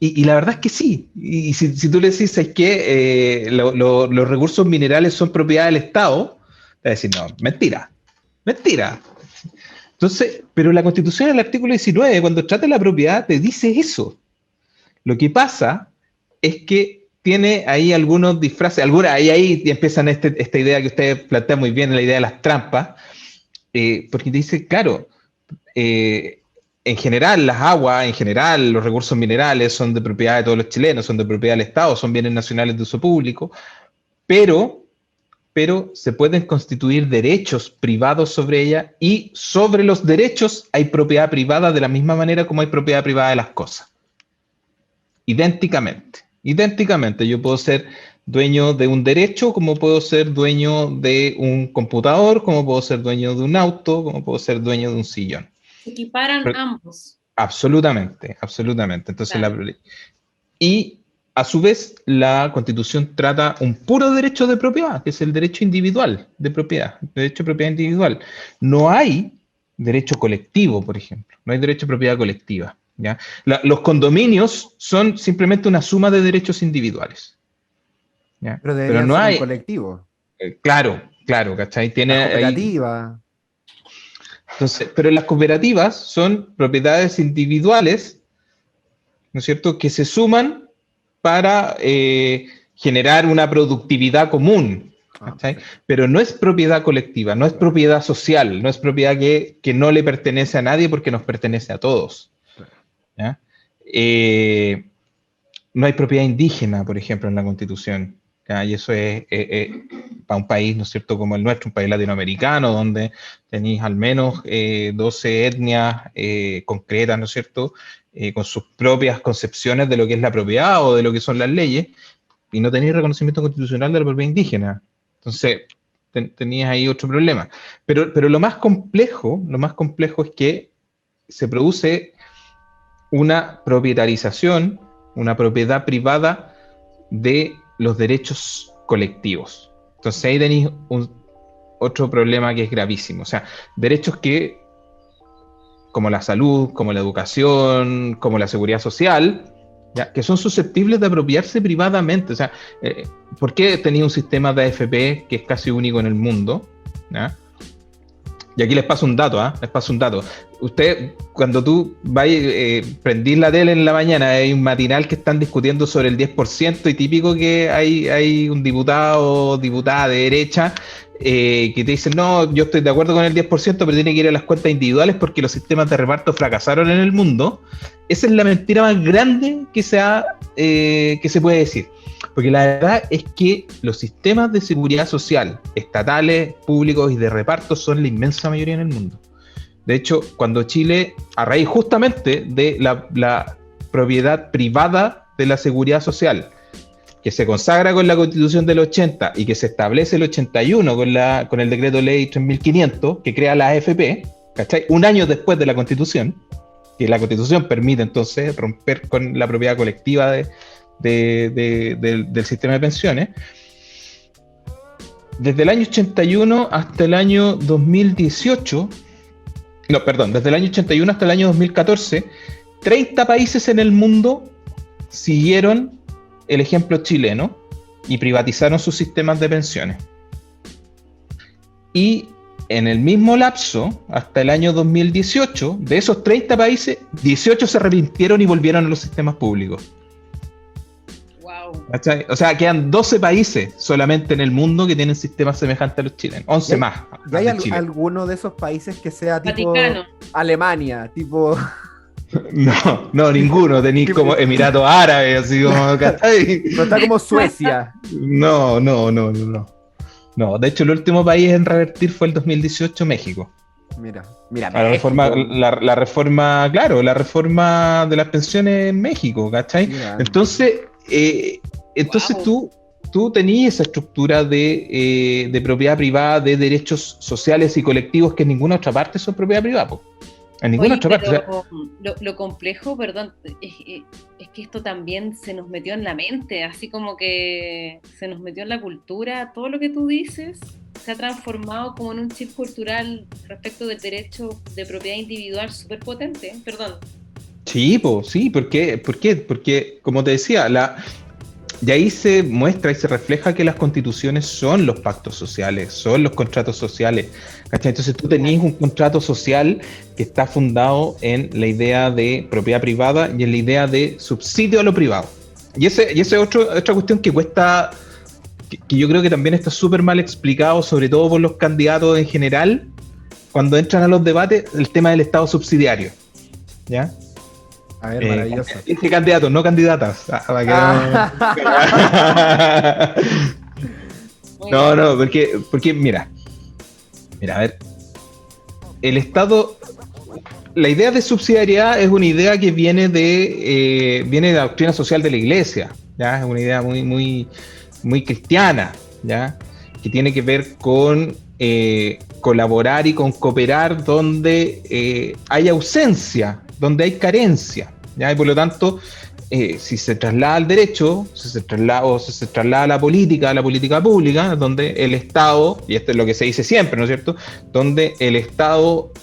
Y la verdad es que sí. Y si tú le decís, ¿sabes qué? Los recursos minerales son propiedad del Estado, te va a decir, no, mentira. Entonces, pero la Constitución, en el artículo 19, cuando trata de la propiedad, te dice eso. Lo que pasa es que tiene ahí algunos disfraces, ahí empiezan esta idea que ustedes plantean muy bien, la idea de las trampas, porque te dice, claro, en general, las aguas, en general, los recursos minerales son de propiedad de todos los chilenos, son de propiedad del Estado, son bienes nacionales de uso público, pero se pueden constituir derechos privados sobre ella y sobre los derechos hay propiedad privada de la misma manera como hay propiedad privada de las cosas. Idénticamente, yo puedo ser dueño de un derecho, como puedo ser dueño de un computador, como puedo ser dueño de un auto, como puedo ser dueño de un sillón. Se equiparan ambos. Absolutamente. Entonces, claro. Y a su vez, la Constitución trata un puro derecho de propiedad, que es el derecho individual de propiedad, derecho de propiedad individual. No hay derecho colectivo, por ejemplo, no hay derecho de propiedad colectiva, ¿ya? Los condominios son simplemente una suma de derechos individuales, ¿ya? Pero no hay colectivo. Claro, ¿cachai? Tiene la cooperativa. Entonces, pero las cooperativas son propiedades individuales, ¿no es cierto?, que se suman para generar una productividad común, ¿cachai? Pero no es propiedad colectiva, no es propiedad social, no es propiedad que no le pertenece a nadie porque nos pertenece a todos, ¿ya? No hay propiedad indígena, por ejemplo, en la Constitución, ¿ya? Y eso es para un país, ¿no es cierto?, como el nuestro, un país latinoamericano, donde tenéis al menos 12 etnias concretas, ¿no es cierto?, con sus propias concepciones de lo que es la propiedad o de lo que son las leyes, y no tenéis reconocimiento constitucional de la propiedad indígena. Entonces, tenías ahí otro problema. Pero lo más complejo es que se produce una propietarización, una propiedad privada de los derechos colectivos. Entonces ahí tenéis otro problema que es gravísimo. O sea, derechos que, como la salud, como la educación, como la seguridad social, ¿ya?, que son susceptibles de apropiarse privadamente. O sea, ¿por qué tenéis un sistema de AFP que es casi único en el mundo? ¿Ya? Y aquí les paso un dato, les paso un dato. Usted, cuando tú prendís la tele en la mañana, hay un matinal que están discutiendo sobre el 10% y típico que hay un diputado o diputada de derecha que te dicen, no, yo estoy de acuerdo con el 10%, pero tiene que ir a las cuentas individuales porque los sistemas de reparto fracasaron en el mundo. Esa es la mentira más grande que se puede decir. Porque la verdad es que los sistemas de seguridad social, estatales, públicos y de reparto son la inmensa mayoría en el mundo. De hecho, cuando Chile, a raíz justamente de la propiedad privada de la seguridad social, que se consagra con la Constitución del 80 y que se establece el 81 con el Decreto Ley 3500, que crea la AFP, ¿cachai?, un año después de la Constitución, que la Constitución permite entonces romper con la propiedad colectiva del sistema de pensiones. Desde el año 81 hasta el año 2018, desde el año 81 hasta el año 2014, 30 países en el mundo siguieron el ejemplo chileno y privatizaron sus sistemas de pensiones. Y en el mismo lapso, hasta el año 2018, de esos 30 países, 18 se arrepintieron y volvieron a los sistemas públicos. ¿Cachai? O sea, quedan 12 países solamente en el mundo que tienen sistemas semejantes a los chilenos. 11 más. ¿Y hay alguno de esos países que sea tipo Vaticano, Alemania, tipo... No, ninguno. Tenéis como Emiratos Árabes, así como... ¿cachai? No está como Suecia. No. No, de hecho el último país en revertir fue el 2018 México. Mira, la reforma de las pensiones en México, ¿cachai? Mira. Entonces wow. tú tenías esa estructura de propiedad privada, de derechos sociales y colectivos que en ninguna otra parte son propiedad privada, po. En ninguna otra parte. O sea, lo complejo, perdón, es que esto también se nos metió en la mente, así como que se nos metió en la cultura. Todo lo que tú dices se ha transformado como en un chip cultural respecto del derecho de propiedad individual súper potente, perdón. Sí, ¿por qué? Porque, como te decía, y ahí se muestra y se refleja que las constituciones son los pactos sociales, son los contratos sociales, ¿cachai? Entonces tú tenías un contrato social que está fundado en la idea de propiedad privada y en la idea de subsidio a lo privado. Y ese es otra cuestión que cuesta, que yo creo que también está súper mal explicado, sobre todo por los candidatos en general, cuando entran a los debates, el tema del Estado subsidiario, ¿ya? A ver, maravilloso. Dije candidatos, no candidatas. No, porque mira, a ver, el Estado, la idea de subsidiariedad es una idea que viene de la doctrina social de la Iglesia, ¿ya? Es una idea muy cristiana, ¿ya? Que tiene que ver con colaborar y con cooperar donde hay ausencia, donde hay carencia, ¿ya? Y por lo tanto, si se traslada al derecho, se traslada a la política pública, donde el Estado, y esto es lo que se dice siempre, ¿no es cierto?, donde el Estado,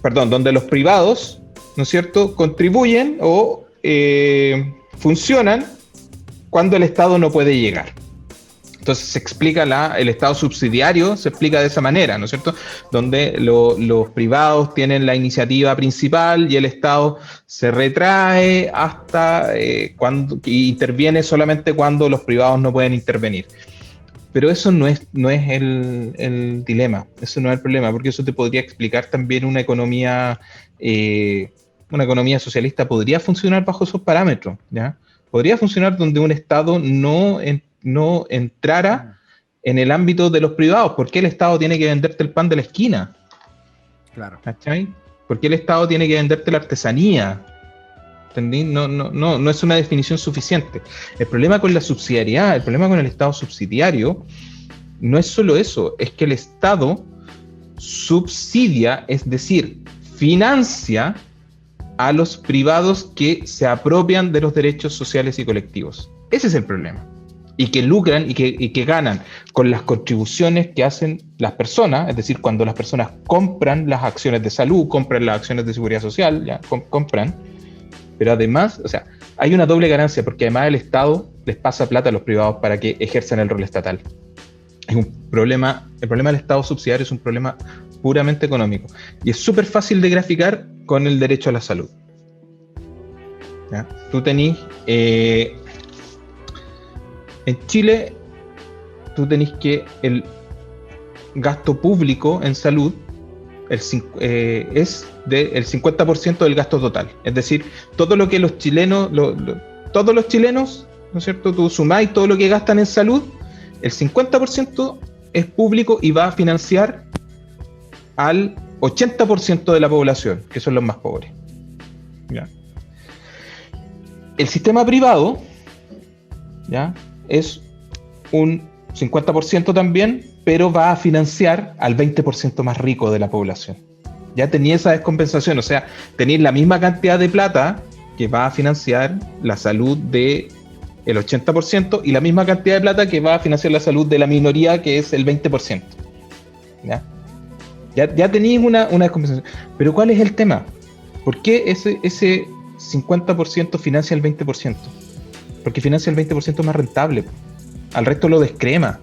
donde los privados, ¿no es cierto?, contribuyen o funcionan cuando el Estado no puede llegar. Entonces se explica el Estado subsidiario, se explica de esa manera, ¿no es cierto? Donde los privados tienen la iniciativa principal y el Estado se retrae hasta cuando interviene solamente cuando los privados no pueden intervenir. Pero eso no es el dilema, eso no es el problema, porque eso te podría explicar también una economía socialista podría funcionar bajo esos parámetros, ¿ya? Podría funcionar donde un Estado no entrara en el ámbito de los privados. ¿Por qué el Estado tiene que venderte el pan de la esquina? Claro. ¿Cachai? ¿Por qué el Estado tiene que venderte la artesanía? ¿Entendí? No es una definición suficiente. El problema con la subsidiariedad, el problema con el Estado subsidiario, no es solo eso, es que el Estado subsidia, es decir, financia a los privados que se apropian de los derechos sociales y colectivos. Ese es el problema. Y que lucran y que ganan con las contribuciones que hacen las personas, es decir, cuando las personas compran las acciones de salud, compran las acciones de seguridad social, ya compran, pero además, o sea, hay una doble ganancia, porque además el Estado les pasa plata a los privados para que ejerzan el rol estatal. Es un problema, el problema del Estado subsidiario es un problema puramente económico. Y es súper fácil de graficar con el derecho a la salud. ¿Ya? Tú tenés, en Chile, tú tenés que el gasto público en salud es del 50% del gasto total. Es decir, todo lo que los chilenos, todos los chilenos, ¿no es cierto? Tú sumás todo lo que gastan en salud, el 50% es público y va a financiar al 80% de la población, que son los más pobres. ¿Ya? El sistema privado, ¿ya?, es un 50% también, pero va a financiar al 20% más rico de la población. Ya tenía esa descompensación, o sea, tenéis la misma cantidad de plata que va a financiar la salud del 80% y la misma cantidad de plata que va a financiar la salud de la minoría, que es el 20%. ¿Ya? Ya tenéis una descompensación. Pero ¿cuál es el tema? ¿Por qué ese 50% financia el 20%? Porque financia el 20% más rentable. Al resto lo descrema.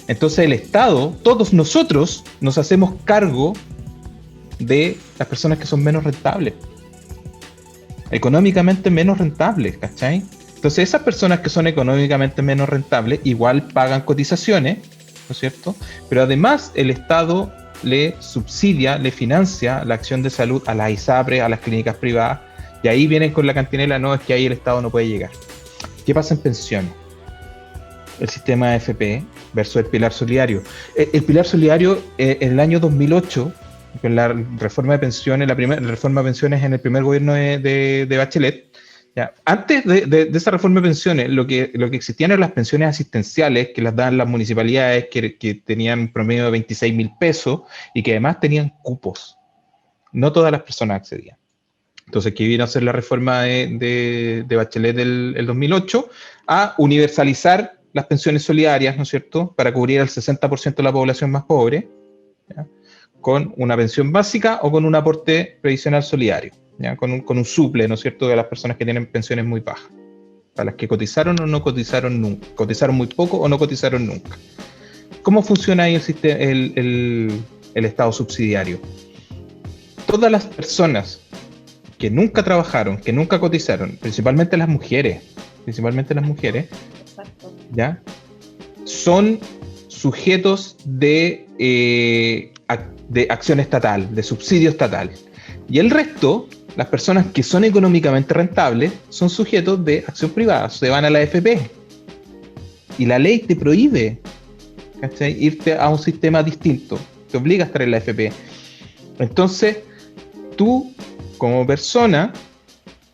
Entonces el Estado, todos nosotros, nos hacemos cargo de las personas que son menos rentables. Económicamente menos rentables, ¿cachai? Entonces esas personas que son económicamente menos rentables igual pagan cotizaciones, ¿no es cierto? Pero además el Estado le subsidia, le financia la acción de salud a las ISAPRES, a las clínicas privadas, y ahí vienen con la cantinela, no, es que ahí el Estado no puede llegar. ¿Qué pasa en pensiones? El sistema AFP versus el pilar solidario. El pilar solidario, en el año 2008, con la reforma de pensiones, la reforma de pensiones en el primer gobierno de Bachelet, ya, antes de esa reforma de pensiones, lo que existían eran las pensiones asistenciales que las dan las municipalidades, que tenían un promedio de 26.000 pesos y que además tenían cupos. No todas las personas accedían. Entonces, ¿qué vino a hacer la reforma de Bachelet del 2008? A universalizar las pensiones solidarias, ¿no es cierto?, para cubrir al 60% de la población más pobre, ¿ya?, con una pensión básica o con un aporte previsional solidario, ¿ya?, con un suple, ¿no es cierto?, de las personas que tienen pensiones muy bajas, para las que cotizaron o no cotizaron nunca, cotizaron muy poco o no cotizaron nunca. ¿Cómo funciona ahí el Estado subsidiario? Todas las personas que nunca trabajaron, que nunca cotizaron, principalmente las mujeres, Exacto. ¿ya?, son sujetos de acción estatal, de subsidio estatal. Y el resto, las personas que son económicamente rentables, son sujetos de acción privada, se van a la AFP. Y la ley te prohíbe, ¿cachai?, irte a un sistema distinto, te obliga a estar en la AFP. Entonces, tú, como persona,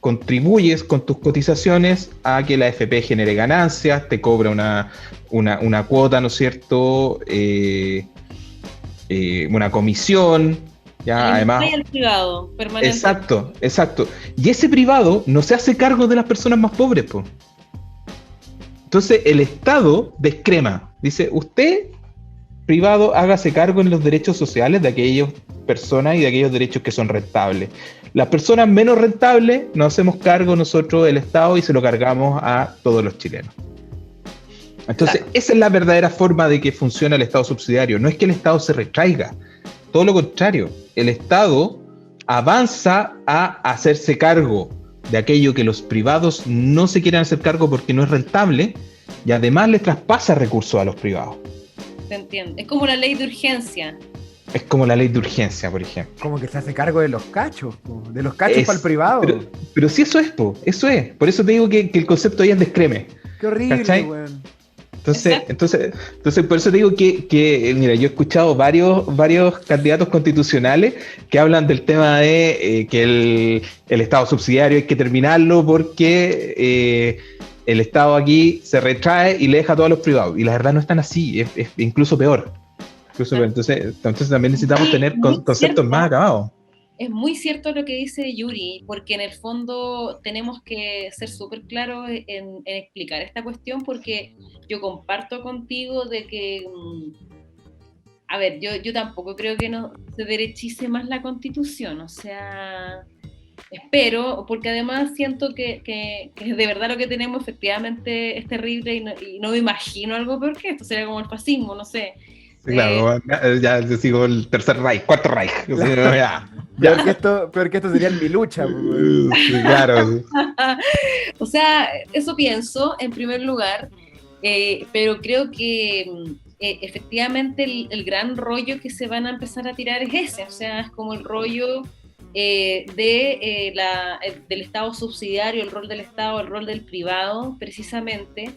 contribuyes con tus cotizaciones a que la AFP genere ganancias, te cobra una cuota, ¿no es cierto?, una comisión, ya, además. El privado, permanente. Exacto. Y ese privado no se hace cargo de las personas más pobres, po. Entonces el Estado descrema, dice, usted, privado, hágase cargo en los derechos sociales de aquellas personas y de aquellos derechos que son rentables. Las personas menos rentables nos hacemos cargo nosotros, el Estado, y se lo cargamos a todos los chilenos. Entonces, Claro. esa es la verdadera forma de que funciona el Estado subsidiario. No es que el Estado se retraiga, todo lo contrario. El Estado avanza a hacerse cargo de aquello que los privados no se quieren hacer cargo porque no es rentable, y además le traspasa recursos a los privados. Te entiendo. Es como la ley de urgencia. Es como la ley de urgencia, por ejemplo. Como que se hace cargo de los cachos, po, de los cachos para el privado. Pero sí, eso es, po, eso es. Por eso te digo que el concepto ahí es descreme. Qué horrible, ¿cachai? weón. Entonces, por eso te digo mira, yo he escuchado varios candidatos constitucionales que hablan del tema de que el Estado subsidiario hay que terminarlo porque el Estado aquí se retrae y le deja a todos los privados. Y la verdad no es tan así, es incluso peor. Entonces también necesitamos tener conceptos más acabados. Es muy cierto lo que dice Yuri, porque en el fondo tenemos que ser súper claros en explicar esta cuestión, porque yo comparto contigo de que, a ver, yo tampoco creo que no se derechice más la Constitución, o sea, espero, porque además siento que de verdad lo que tenemos efectivamente es terrible y no me imagino algo peor que esto, sería como el fascismo, no sé. Claro, ya sigo el tercer Reich, cuarto Reich. Peor que esto sería en mi lucha. Sí, claro. O sea, eso pienso en primer lugar, pero creo que efectivamente el gran rollo que se van a empezar a tirar es ese, o sea, es como el rollo del Estado subsidiario, el rol del Estado, el rol del privado, precisamente.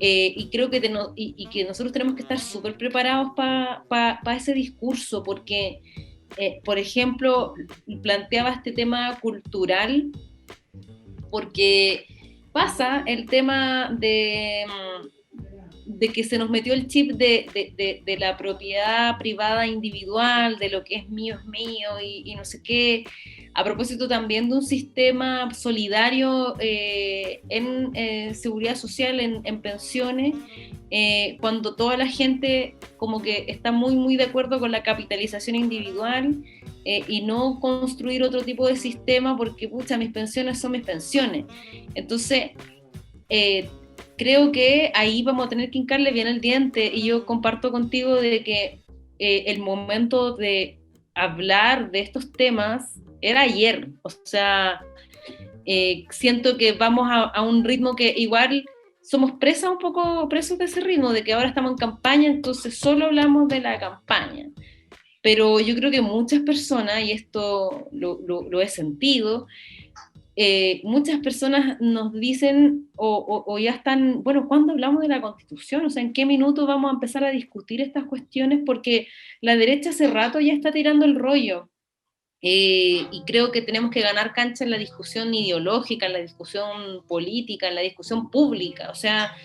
Y creo que que nosotros tenemos que estar súper preparados para ese discurso, porque, por ejemplo, planteaba este tema cultural, porque pasa el tema de que se nos metió el chip de la propiedad privada individual, de lo que es mío y no sé qué, a propósito también de un sistema solidario en seguridad social, en pensiones, cuando toda la gente como que está muy, muy de acuerdo con la capitalización individual y no construir otro tipo de sistema porque, pucha, mis pensiones son mis pensiones. Entonces, creo que ahí vamos a tener que hincarle bien el diente, y yo comparto contigo de que el momento de hablar de estos temas era ayer, o sea, siento que vamos a un ritmo que igual somos un poco presos de ese ritmo, de que ahora estamos en campaña, entonces solo hablamos de la campaña, pero yo creo que muchas personas, y esto lo he sentido, muchas personas nos dicen o ya están, bueno, ¿cuándo hablamos de la Constitución? O sea, ¿en qué minuto vamos a empezar a discutir estas cuestiones? Porque la derecha hace rato ya está tirando el rollo. Y creo que tenemos que ganar cancha en la discusión ideológica, en la discusión política, en la discusión pública, o sea,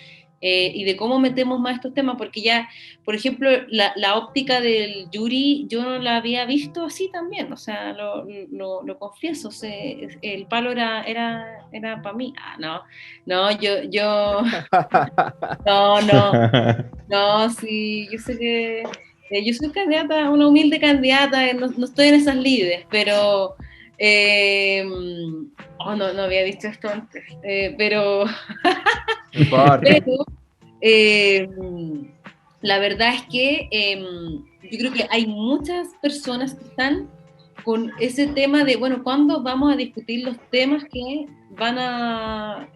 y de cómo metemos más estos temas, porque ya, por ejemplo, la óptica del Yuri, yo no la había visto así también, o sea, lo confieso, el palo era para mí. Yo, no, sí, yo sé que yo soy candidata, una humilde candidata, no estoy en esas lides, pero no había dicho esto antes, pero la verdad es que yo creo que hay muchas personas que están con ese tema de, bueno, ¿cuándo vamos a discutir los temas que van a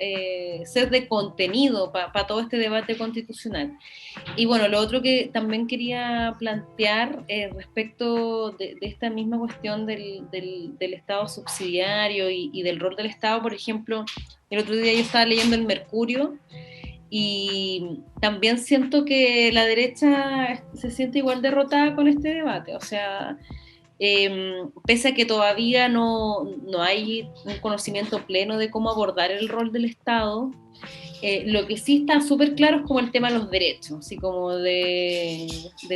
ser de contenido para todo este debate constitucional? Y bueno, lo otro que también quería plantear respecto de esta misma cuestión del Estado subsidiario y del rol del Estado, por ejemplo, el otro día yo estaba leyendo el Mercurio y también siento que la derecha se siente igual derrotada con este debate, o sea, pese a que todavía no hay un conocimiento pleno de cómo abordar el rol del Estado, lo que sí está súper claro es como el tema de los derechos, así como del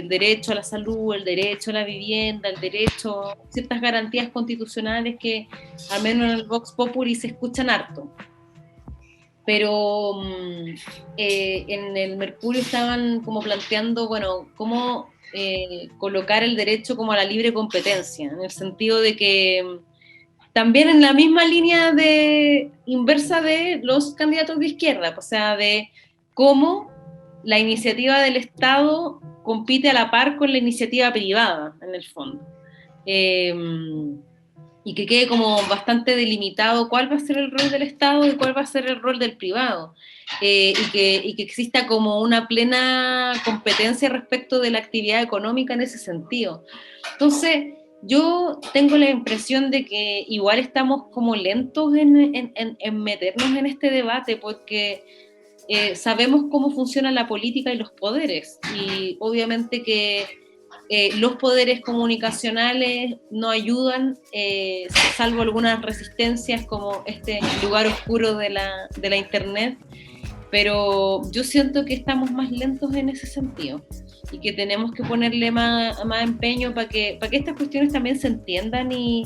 derecho a la salud, el derecho a la vivienda, el derecho a ciertas garantías constitucionales que al menos en el Vox Populi se escuchan harto. Pero en el Mercurio estaban como planteando, bueno, cómo colocar el derecho como a la libre competencia, en el sentido de que también en la misma línea inversa de los candidatos de izquierda, o sea, de cómo la iniciativa del Estado compite a la par con la iniciativa privada, en el fondo. Y que quede como bastante delimitado cuál va a ser el rol del Estado y cuál va a ser el rol del privado. Y que exista como una plena competencia respecto de la actividad económica en ese sentido. Entonces, yo tengo la impresión de que igual estamos como lentos en meternos en este debate, porque sabemos cómo funciona la política y los poderes, y obviamente que los poderes comunicacionales no ayudan, salvo algunas resistencias como este lugar oscuro de la internet, pero yo siento que estamos más lentos en ese sentido y que tenemos que ponerle más empeño para que estas cuestiones también se entiendan y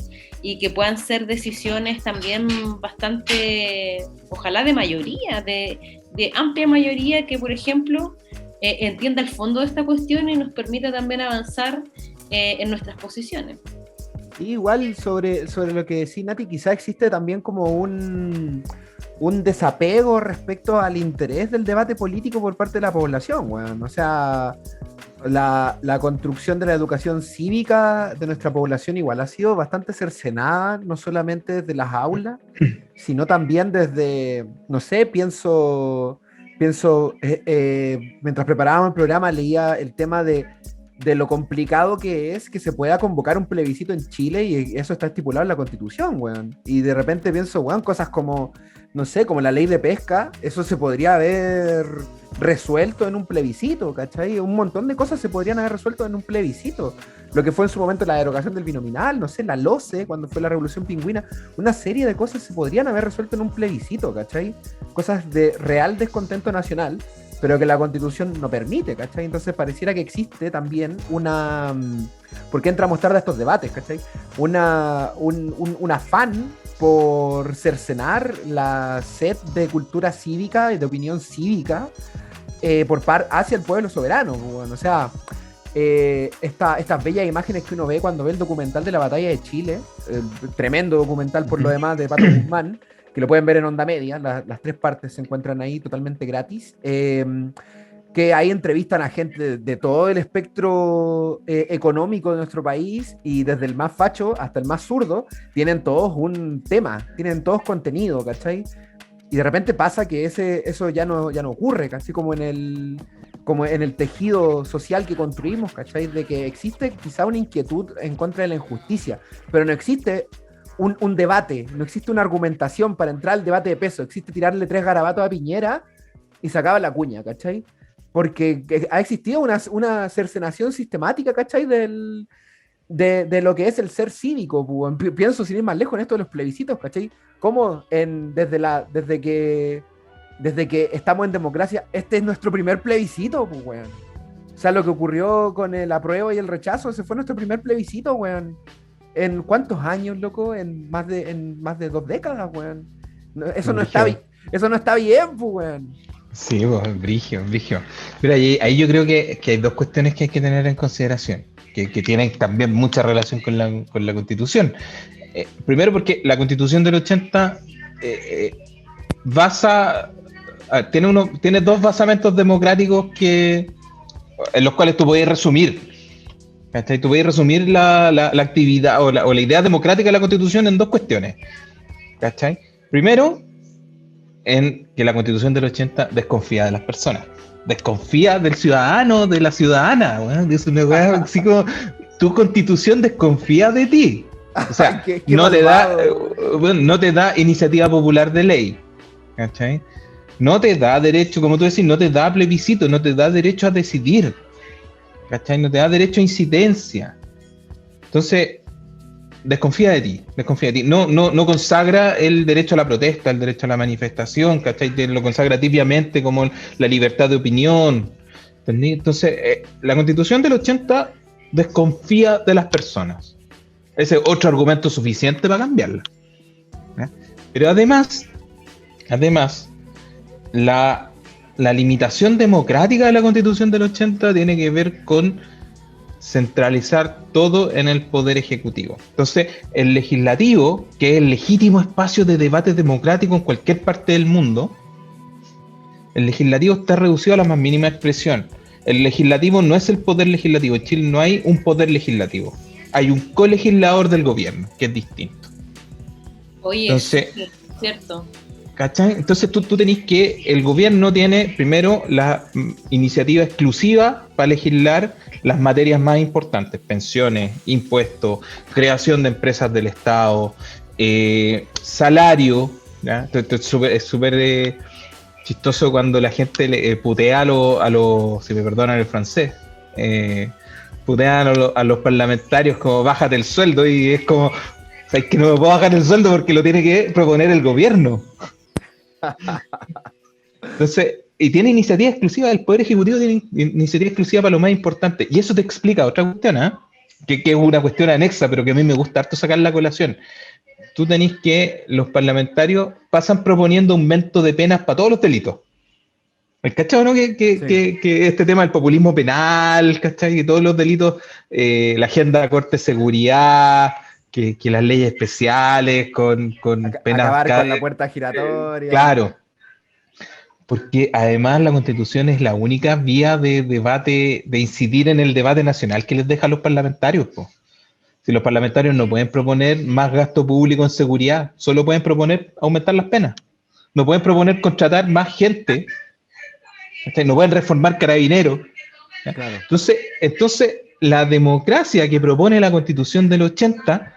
que puedan ser decisiones también bastante, ojalá de mayoría, de amplia mayoría, que por ejemplo entienda el fondo de esta cuestión y nos permita también avanzar en nuestras posiciones. Igual sobre lo que decía Nati, quizá existe también como un desapego respecto al interés del debate político por parte de la población, weón. O sea, la construcción de la educación cívica de nuestra población igual ha sido bastante cercenada, no solamente desde las aulas, sino también desde, no sé, pienso mientras preparábamos el programa leía el tema de lo complicado que es que se pueda convocar un plebiscito en Chile, y eso está estipulado en la Constitución, weón. Y de repente pienso, weón, cosas como, no sé, como la ley de pesca, eso se podría haber resuelto en un plebiscito, ¿cachai? Un montón de cosas se podrían haber resuelto en un plebiscito. Lo que fue en su momento la derogación del binominal, no sé, la LOCE, cuando fue la Revolución Pingüina, una serie de cosas se podrían haber resuelto en un plebiscito, ¿cachai? Cosas de real descontento nacional, pero que la Constitución no permite, ¿cachai? Entonces pareciera que existe también una... ¿Por qué entramos tarde a estos debates, ¿cachai? Un afán por cercenar la sed de cultura cívica y de opinión cívica hacia el pueblo soberano, bueno, o sea... estas bellas imágenes que uno ve cuando ve el documental de la batalla de Chile, tremendo documental por lo demás de Pato Guzmán, que lo pueden ver en Onda Media, las 3 partes se encuentran ahí totalmente gratis, que ahí entrevistan a gente de todo el espectro económico de nuestro país, y desde el más facho hasta el más zurdo, tienen todos un tema, tienen todos contenido, ¿cachai? Y de repente pasa que eso ya no ocurre, casi como en el tejido social que construimos, ¿cachai? De que existe quizá una inquietud en contra de la injusticia, pero no existe un debate, no existe una argumentación para entrar al debate de peso, existe tirarle 3 garabatos a Piñera y se acaba la cuña, ¿cachai? Porque ha existido una cercenación sistemática, ¿cachai? De lo que es el ser cívico, pues. Pienso sin ir más lejos en esto de los plebiscitos, ¿cachai? Como desde que estamos en democracia, este es nuestro primer plebiscito, pues, weón. O sea, lo que ocurrió con el apruebo y el rechazo, ese fue nuestro primer plebiscito, weón. ¿En cuántos años, loco? En más de 2 décadas, weón. Eso no está bien, pues, weón. Sí, pues, brigio. Mira, ahí yo creo que hay 2 cuestiones que hay que tener en consideración, que tienen también mucha relación con la Constitución. Primero, porque la Constitución del 80 tiene 2 basamentos democráticos en los cuales tú podés resumir. ¿Cachai? Tú podés resumir la actividad o la idea democrática de la Constitución en 2 cuestiones. ¿Cachai? Primero, en que la Constitución del 80 desconfía de las personas. Desconfía del ciudadano, de la ciudadana. Bueno, es una weá así como tu Constitución desconfía de ti. O sea, no te da iniciativa popular de ley. ¿Cachai? No te da derecho, como tú decís, no te da plebiscito, no te da derecho a decidir. ¿Cachai? No te da derecho a incidencia. Entonces, desconfía de ti. No consagra el derecho a la protesta, el derecho a la manifestación, ¿cachai? Lo consagra tibiamente como la libertad de opinión. ¿Entendí? Entonces, la Constitución del 80 desconfía de las personas. Ese es otro argumento suficiente para cambiarla. ¿Ya? Pero además, la limitación democrática de la Constitución del 80 tiene que ver con centralizar todo en el poder ejecutivo. Entonces, el legislativo, que es el legítimo espacio de debate democrático en cualquier parte del mundo, El legislativo está reducido a la más mínima expresión. El legislativo no es el poder legislativo. En Chile no hay un poder legislativo. Hay un colegislador del gobierno, que es distinto. Oye, entonces, sí, cierto. ¿cachai? Entonces tú tenés que, el gobierno tiene primero la iniciativa exclusiva para legislar las materias más importantes: pensiones, impuestos, creación de empresas del Estado, salario, ¿ya? Es súper chistoso cuando la gente le putea a los, si me perdonan el francés, putean a los parlamentarios como bájate el sueldo, y es como, o sea, es que no me puedo bajar el sueldo porque lo tiene que proponer el gobierno. Entonces, y tiene iniciativa exclusiva, el Poder Ejecutivo tiene iniciativa exclusiva para lo más importante, y eso te explica otra cuestión, que es una cuestión anexa, pero que a mí me gusta harto sacar la colación. Tú tenés que los parlamentarios pasan proponiendo aumento de penas para todos los delitos. ¿El cachado, no? Que este tema del populismo penal, ¿cachai? Que todos los delitos, la agenda de Corte de Seguridad, que las leyes especiales con penas... Acabar con la puerta giratoria. Claro. Porque además la Constitución es la única vía de debate, de incidir en el debate nacional que les deja a los parlamentarios, po. Si los parlamentarios no pueden proponer más gasto público en seguridad, solo pueden proponer aumentar las penas. No pueden proponer contratar más gente. No pueden reformar carabineros. Claro. Entonces, la democracia que propone la Constitución del 80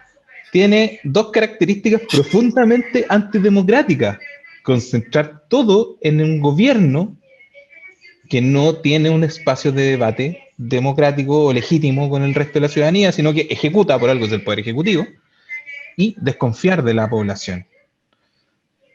tiene dos características profundamente antidemocráticas: concentrar todo en un gobierno que no tiene un espacio de debate democrático o legítimo con el resto de la ciudadanía, sino que ejecuta, por algo es el Poder Ejecutivo, y desconfiar de la población.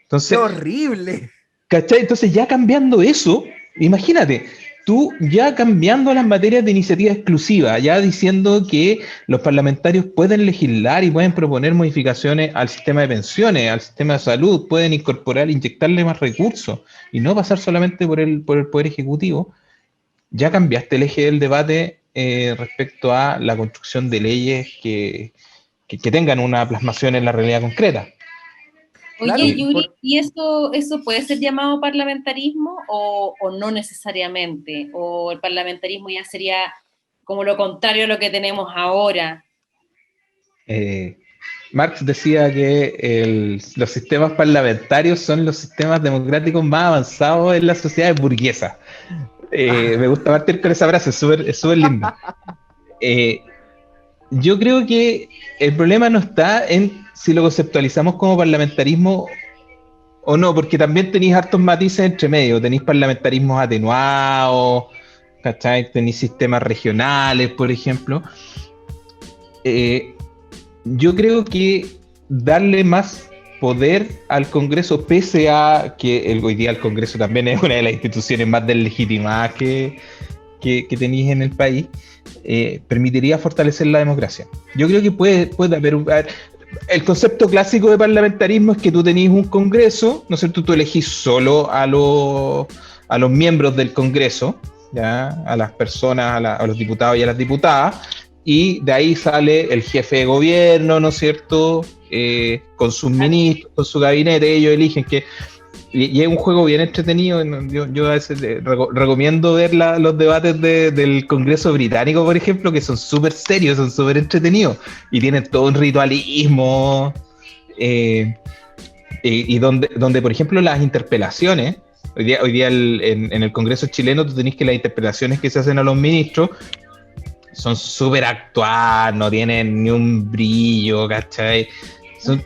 Entonces, ¡qué horrible! ¿cachai? Entonces, ya cambiando eso, imagínate, tú ya cambiando las materias de iniciativa exclusiva, ya diciendo que los parlamentarios pueden legislar y pueden proponer modificaciones al sistema de pensiones, al sistema de salud, pueden incorporar, inyectarle más recursos y no pasar solamente por el Poder Ejecutivo. Ya cambiaste el eje del debate respecto a la construcción de leyes que tengan una plasmación en la realidad concreta. Oye, Claro, Yuri, ¿y eso puede ser llamado parlamentarismo o no necesariamente? ¿O el parlamentarismo ya sería como lo contrario a lo que tenemos ahora? Marx decía que los sistemas parlamentarios son los sistemas democráticos más avanzados en las sociedades burguesas. Me gusta partir con esa frase, es súper linda. Yo creo que el problema no está en si lo conceptualizamos como parlamentarismo o no, porque también tenéis hartos matices entre medio. Tenéis parlamentarismos atenuados, ¿cachai? Tenéis sistemas regionales, por ejemplo. Yo creo que darle más poder al Congreso, pese a que hoy día el Congreso también es una de las instituciones más deslegitimadas que tenéis en el país, permitiría fortalecer la democracia. Yo creo que puede haber el concepto clásico de parlamentarismo es que tú tenés un Congreso, ¿no es cierto? Tú elegís solo a los miembros del Congreso, ¿ya? A las personas, a los diputados y a las diputadas, y de ahí sale el jefe de gobierno, ¿no es cierto? Con sus ministros, con su gabinete, ellos eligen y es un juego bien entretenido. Yo a veces recomiendo ver los debates del Congreso británico, por ejemplo, que son súper serios, son súper entretenidos y tienen todo un ritualismo, y donde, por ejemplo, las interpelaciones, hoy día en el Congreso chileno tú tenés que las interpelaciones que se hacen a los ministros son súper actuadas, no tienen ni un brillo, ¿cachai? Son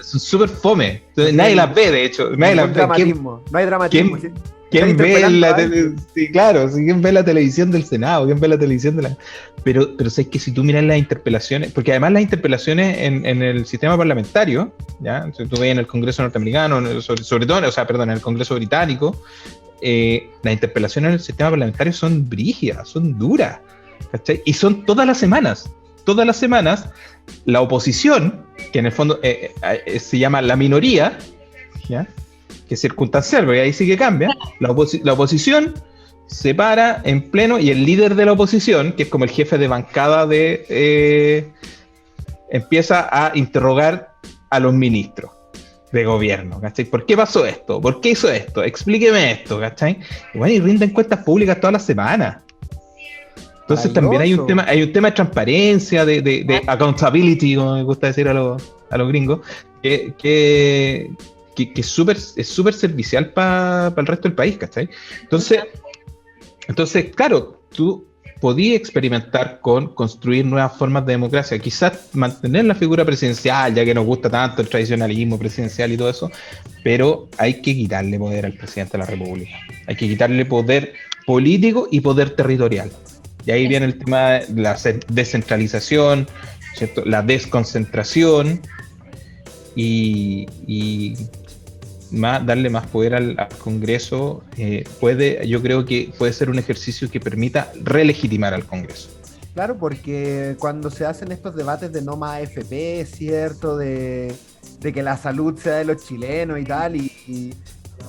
súper fome. Entonces, nadie las ve, de hecho. Nadie las ve. Dramatismo. No hay dramatismo. ¿Quién ve ¿quién ve la televisión del Senado? ¿Quién ve la televisión de la...? Pero sabes que si tú miras las interpelaciones, porque además las interpelaciones en el sistema parlamentario, ¿ya? Si tú ves en el Congreso norteamericano, sobre todo, en el Congreso británico, las interpelaciones en el sistema parlamentario son brígidas, son duras, ¿cachai? Y son todas las semanas. Todas las semanas, la oposición, que en el fondo se llama la minoría, ¿ya? Que es circunstancial, porque ahí sí que cambia, la oposición se para en pleno y el líder de la oposición, que es como el jefe de bancada empieza a interrogar a los ministros. de gobierno, ¿cachai? ¿Por qué pasó esto? ¿Por qué hizo esto? Explíqueme esto, ¿cachai? Y bueno, y rinden cuentas públicas todas las semanas. Entonces también hay un tema de transparencia, de accountability, como me gusta decir a los gringos, que es súper servicial para el resto del país, ¿cachai? Entonces, claro, tú podías experimentar con construir nuevas formas de democracia, quizás mantener la figura presidencial, ya que nos gusta tanto el tradicionalismo presidencial y todo eso, pero hay que quitarle poder al presidente de la República, hay que quitarle poder político y poder territorial. Y ahí viene el tema de la descentralización, ¿cierto? La desconcentración y darle más poder al Congreso. Yo creo que puede ser un ejercicio que permita relegitimar al Congreso. Claro, porque cuando se hacen estos debates de no más AFP, ¿cierto? De que la salud sea de los chilenos y tal,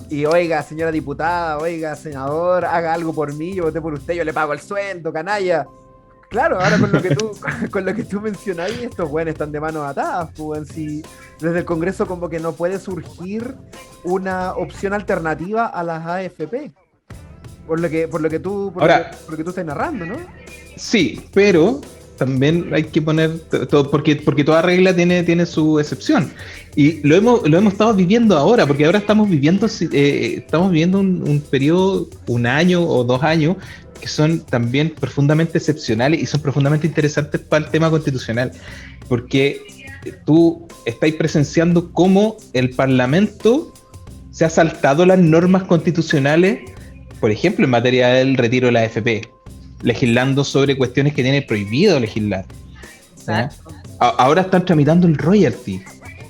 y oiga, señora diputada, oiga, senador, haga algo por mí, yo voté por usted, yo le pago el sueldo, canalla. Claro, ahora con lo que tú mencionas, estos güeyes están de manos atadas, pues, si desde el Congreso como que no puede surgir una opción alternativa a las AFP. Por lo que tú estás narrando, ¿no? Sí, pero también hay que poner todo, porque toda regla tiene su excepción. Y lo hemos estado viviendo ahora, porque ahora estamos viviendo un periodo, 1 año o 2 años, que son también profundamente excepcionales y son profundamente interesantes para el tema constitucional, porque tú estás presenciando cómo el Parlamento se ha saltado las normas constitucionales, por ejemplo, en materia del retiro de la AFP, legislando sobre cuestiones que tiene prohibido legislar. Ahora están tramitando el royalty,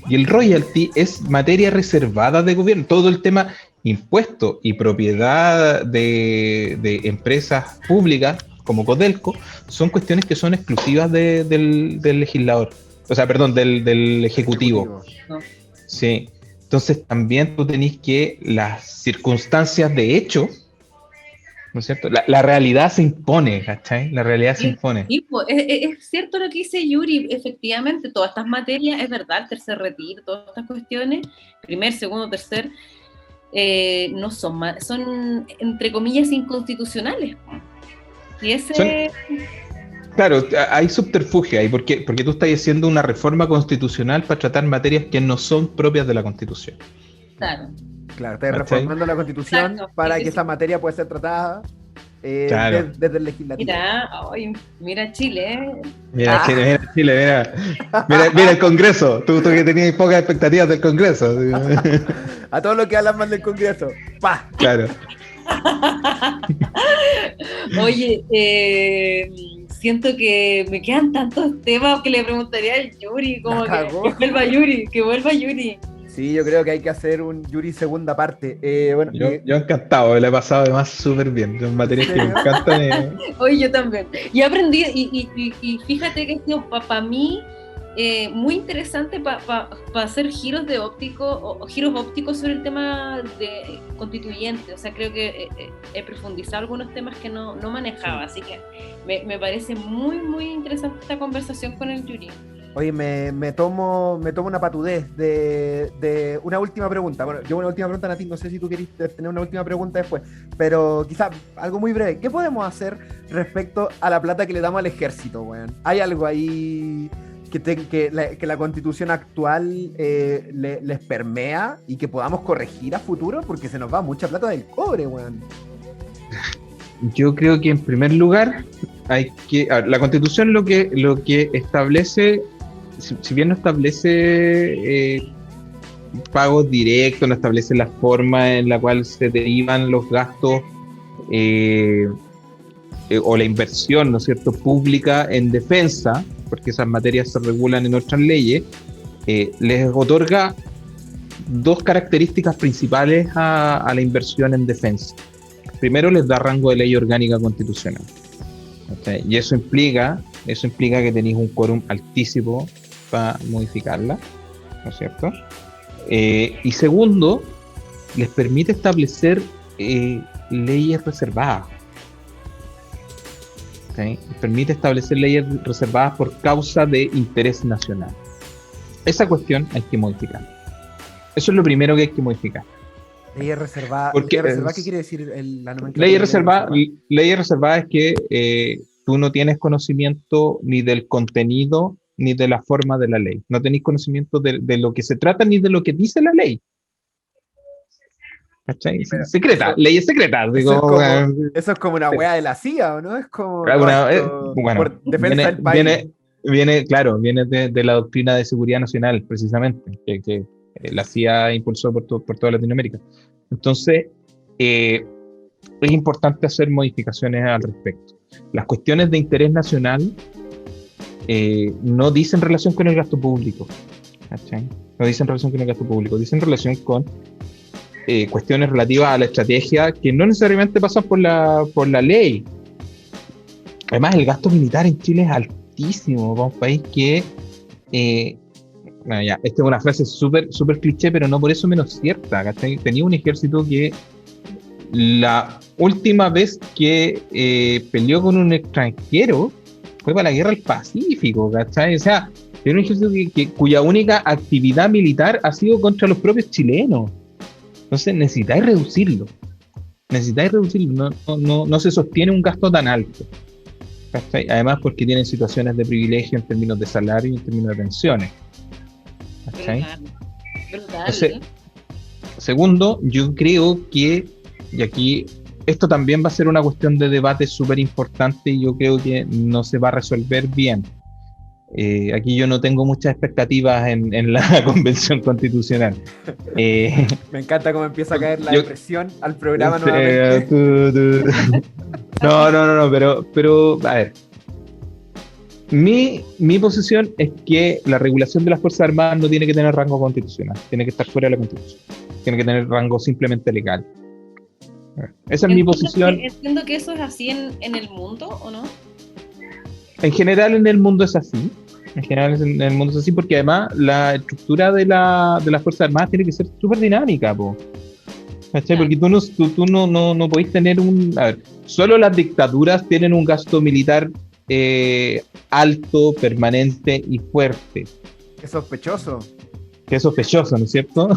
y el royalty es materia reservada de gobierno. Todo el tema impuesto y propiedad de empresas públicas como Codelco son cuestiones que son exclusivas del legislador, o sea, perdón, del ejecutivo. Sí. Entonces también tú tenés que las circunstancias de hecho, ¿no es cierto? La realidad se impone, ¿cachai? La realidad se impone. Sí, pues, es cierto lo que dice Yuri, efectivamente, todas estas materias, es verdad, el tercer retiro, todas estas cuestiones, primer, segundo, tercer, no son, entre comillas, inconstitucionales. Y Claro, hay subterfugio ahí, porque tú estás haciendo una reforma constitucional para tratar materias que no son propias de la Constitución. Claro, estás reformando la Constitución. Exacto, para que esa materia pueda ser tratada desde el legislativo. Mira Chile. Mira Chile. Mira el Congreso. Tú que tenías pocas expectativas del Congreso. A todos los que hablan mal del Congreso. ¡Pah! Claro. Oye, siento que me quedan tantos temas que le preguntaría al Yuri, como que vuelva Yuri. Sí, yo creo que hay que hacer un Yuri segunda parte. Bueno, yo encantado, le he pasado además súper bien. Son materias que me encantan. Oye, yo también. Y aprendí, y fíjate que para mí muy interesante para hacer giros ópticos sobre el tema de constituyente. O sea, creo que he profundizado algunos temas que no manejaba, así que me parece muy, muy interesante esta conversación con el Yuri. Oye, me tomo una patudez de una última pregunta. Bueno, yo una última pregunta, Nati, no sé si tú querés tener una última pregunta después, pero quizás algo muy breve. ¿Qué podemos hacer respecto a la plata que le damos al ejército, weón? ¿Hay algo ahí que la Constitución actual les permea y que podamos corregir a futuro? Porque se nos va mucha plata del cobre, weón. Yo creo que en primer lugar la Constitución lo que establece, si bien no establece pagos directos, no establece la forma en la cual se derivan los gastos o la inversión, ¿no es cierto?, pública en defensa, porque esas materias se regulan en otras leyes, les otorga 2 características principales a la inversión en defensa. Primero, les da rango de ley orgánica constitucional. ¿Okay? Y eso implica que tenéis un quórum altísimo para modificarla, ¿no es cierto? Y segundo, les permite establecer leyes reservadas. ¿Okay? Les permite establecer leyes reservadas por causa de interés nacional. Esa cuestión hay que modificarla. Eso es lo primero que hay que modificar. Ley reservada. Porque Ley reservada, ¿qué quiere decir la nomenclatura? Ley reservada es que tú no tienes conocimiento ni del contenido ni de la forma de la ley. No tenéis conocimiento de lo que se trata ni de lo que dice la ley. ¿Cachai? Pero Secreta, leyes secretas. Digo, eso es como una weá de la CIA, ¿o no? Es como bueno, por defensa del país. Claro, viene de la doctrina de seguridad nacional, precisamente, que la CIA impulsó por toda Latinoamérica. Entonces, es importante hacer modificaciones al respecto. Las cuestiones de interés nacional no dicen relación con el gasto público, ¿cachai? No dicen relación con el gasto público, dicen relación con cuestiones relativas a la estrategia que no necesariamente pasan por la ley. Además, el gasto militar en Chile es altísimo para un país que esta es una frase súper cliché, pero no por eso menos cierta, ¿cachai? Tenía un ejército que la última vez que peleó con un extranjero fue para la guerra del Pacífico, ¿cachai? O sea, tiene un ejército cuya única actividad militar ha sido contra los propios chilenos. Entonces necesitáis reducirlo. No se sostiene un gasto tan alto, ¿cachai? Además porque tienen situaciones de privilegio en términos de salario y en términos de pensiones, ¿cachai? Brutal. Entonces, segundo, yo creo que, y aquí esto también va a ser una cuestión de debate súper importante y yo creo que no se va a resolver bien. Aquí yo no tengo muchas expectativas en la Convención Constitucional. Me encanta cómo empieza a caer la depresión al programa nuevamente. No, pero a ver. Mi posición es que la regulación de las Fuerzas Armadas no tiene que tener rango constitucional, tiene que estar fuera de la Constitución, tiene que tener rango simplemente legal. Esa es mi posición. Entiendo que eso es así en el mundo, ¿o no? En general en el mundo es así. Porque además la estructura de las Fuerzas Armadas tiene que ser súper dinámica, ¿cachai? Porque tú no podéis tener a ver, solo las dictaduras tienen un gasto militar alto, permanente y fuerte. Qué sospechoso. Qué sospechoso, ¿no es cierto?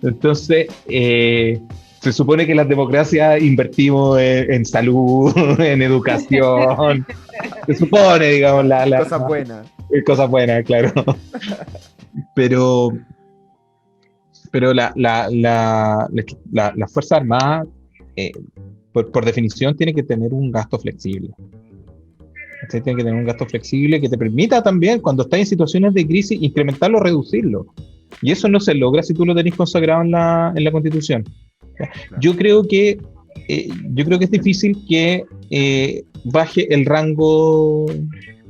Entonces, se supone que las democracias invertimos en salud, en educación. Se supone, digamos, cosas buenas. Cosas buenas, claro. Pero las Fuerzas Armadas, por definición, tiene que tener un gasto flexible. Tiene que tener un gasto flexible que te permita también, cuando estás en situaciones de crisis, incrementarlo o reducirlo. Y eso no se logra si tú lo tenés consagrado en la Constitución. Claro. Yo creo que es difícil que baje el rango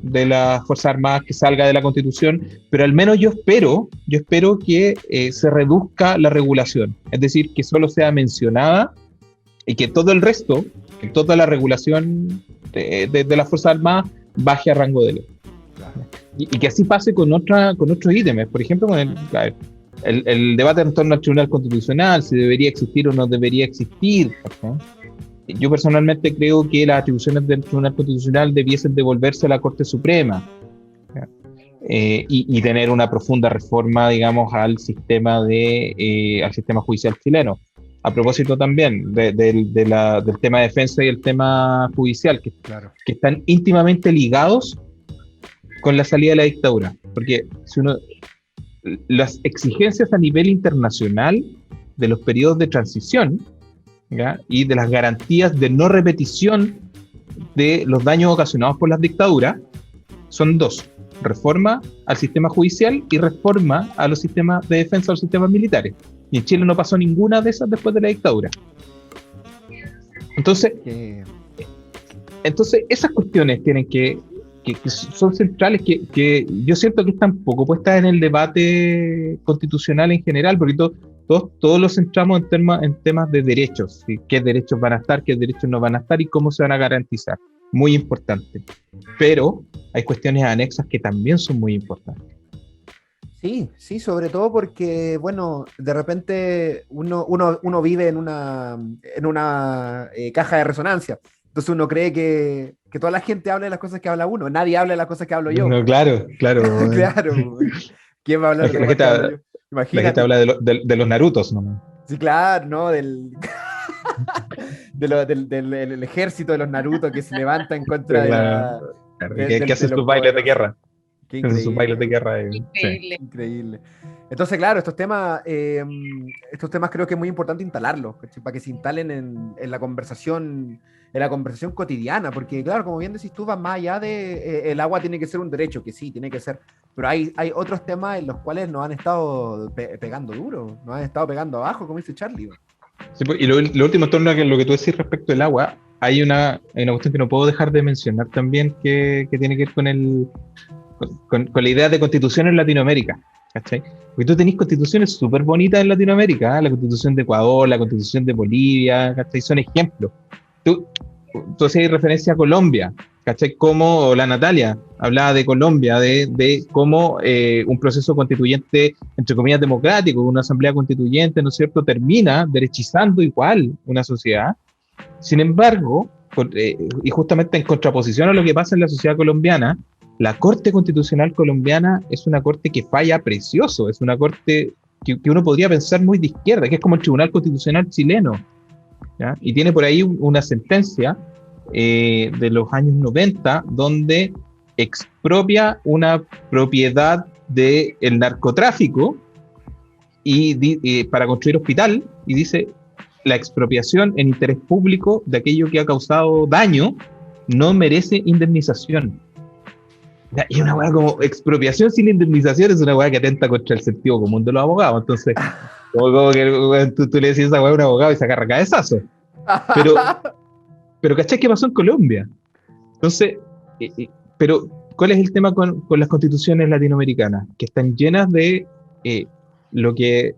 de las Fuerzas Armadas que salga de la Constitución, pero al menos yo espero que se reduzca la regulación, es decir, que solo sea mencionada y que todo el resto, que toda la regulación de las Fuerzas Armadas baje a rango de ley. Claro. Y que así pase con otros ítems, por ejemplo, con el debate en torno al Tribunal Constitucional, si debería existir o no debería existir. ¿No? Yo personalmente creo que las atribuciones del Tribunal Constitucional debiesen devolverse a la Corte Suprema y tener una profunda reforma, digamos, al sistema judicial chileno. A propósito también del tema de defensa y el tema judicial, que están íntimamente ligados con la salida de la dictadura, porque las exigencias a nivel internacional de los periodos de transición, ¿ya? Y de las garantías de no repetición de los daños ocasionados por las dictaduras son dos: reforma al sistema judicial y reforma a los sistemas de defensa, a los sistemas militares. Y en Chile no pasó ninguna de esas después de la dictadura. Entonces esas cuestiones tienen que son centrales, que yo siento que están poco puestas en el debate constitucional en general, porque todos los centramos en temas de derechos, ¿sí? ¿Qué derechos van a estar, qué derechos no van a estar y cómo se van a garantizar? Muy importante. Pero hay cuestiones anexas que también son muy importantes. Sí, sobre todo porque, bueno, de repente uno vive en una caja de resonancia. Entonces uno cree que toda la gente habla de las cosas que habla uno. Nadie habla de las cosas que hablo yo. No, claro. Claro. ¿Quién va a hablar de La lo que hablo yo? gente Imagínate. habla de los Narutos, ¿no? Sí, claro, ¿no? Del ejército de los Naruto que se levanta en contra de Claro, que de hacen los sus bailes de poderosos. guerra. Qué Hacen sus bailes increíble, de guerra. Sí. Increíble. increíble. Entonces, claro, estos temas creo que es muy importante instalarlos, ¿cachai? Para que se instalen en la conversación cotidiana, porque claro, como bien decís tú, va más allá de el agua tiene que ser un derecho, que sí, tiene que ser, pero hay otros temas en los cuales nos han estado pegando duro, nos han estado pegando abajo, como dice Charlie. Sí, pues, y lo último, en torno a lo que tú decís respecto del agua, hay una cuestión que no puedo dejar de mencionar también que tiene que ver con la idea de constitución en Latinoamérica. ¿Cachai? Porque tú tenés constituciones súper bonitas en Latinoamérica, ¿eh? La constitución de Ecuador, la constitución de Bolivia, ¿cachai? Son ejemplos. Tú, tú hacías referencia a Colombia, ¿cachai? Como la Natalia hablaba de Colombia, de cómo un proceso constituyente, entre comillas, democrático, una asamblea constituyente, ¿no es cierto?, termina derechizando igual una sociedad. Sin embargo, y justamente en contraposición a lo que pasa en la sociedad colombiana, la Corte Constitucional colombiana es una corte que falla precioso, es una corte que uno podría pensar muy de izquierda, que es como el Tribunal Constitucional chileno, ¿ya? Y tiene por ahí una sentencia de los años 90 donde expropia una propiedad del narcotráfico para construir hospital, y dice: la expropiación en interés público de aquello que ha causado daño no merece indemnización. Y una weá como expropiación sin indemnización es una weá que atenta contra el sentido común de los abogados. Entonces, como que tú le decís a esa weá a un abogado y se agarra cabezazo. Pero ¿cachai qué pasó en Colombia? Entonces, pero ¿cuál es el tema con las constituciones latinoamericanas? Que están llenas de lo que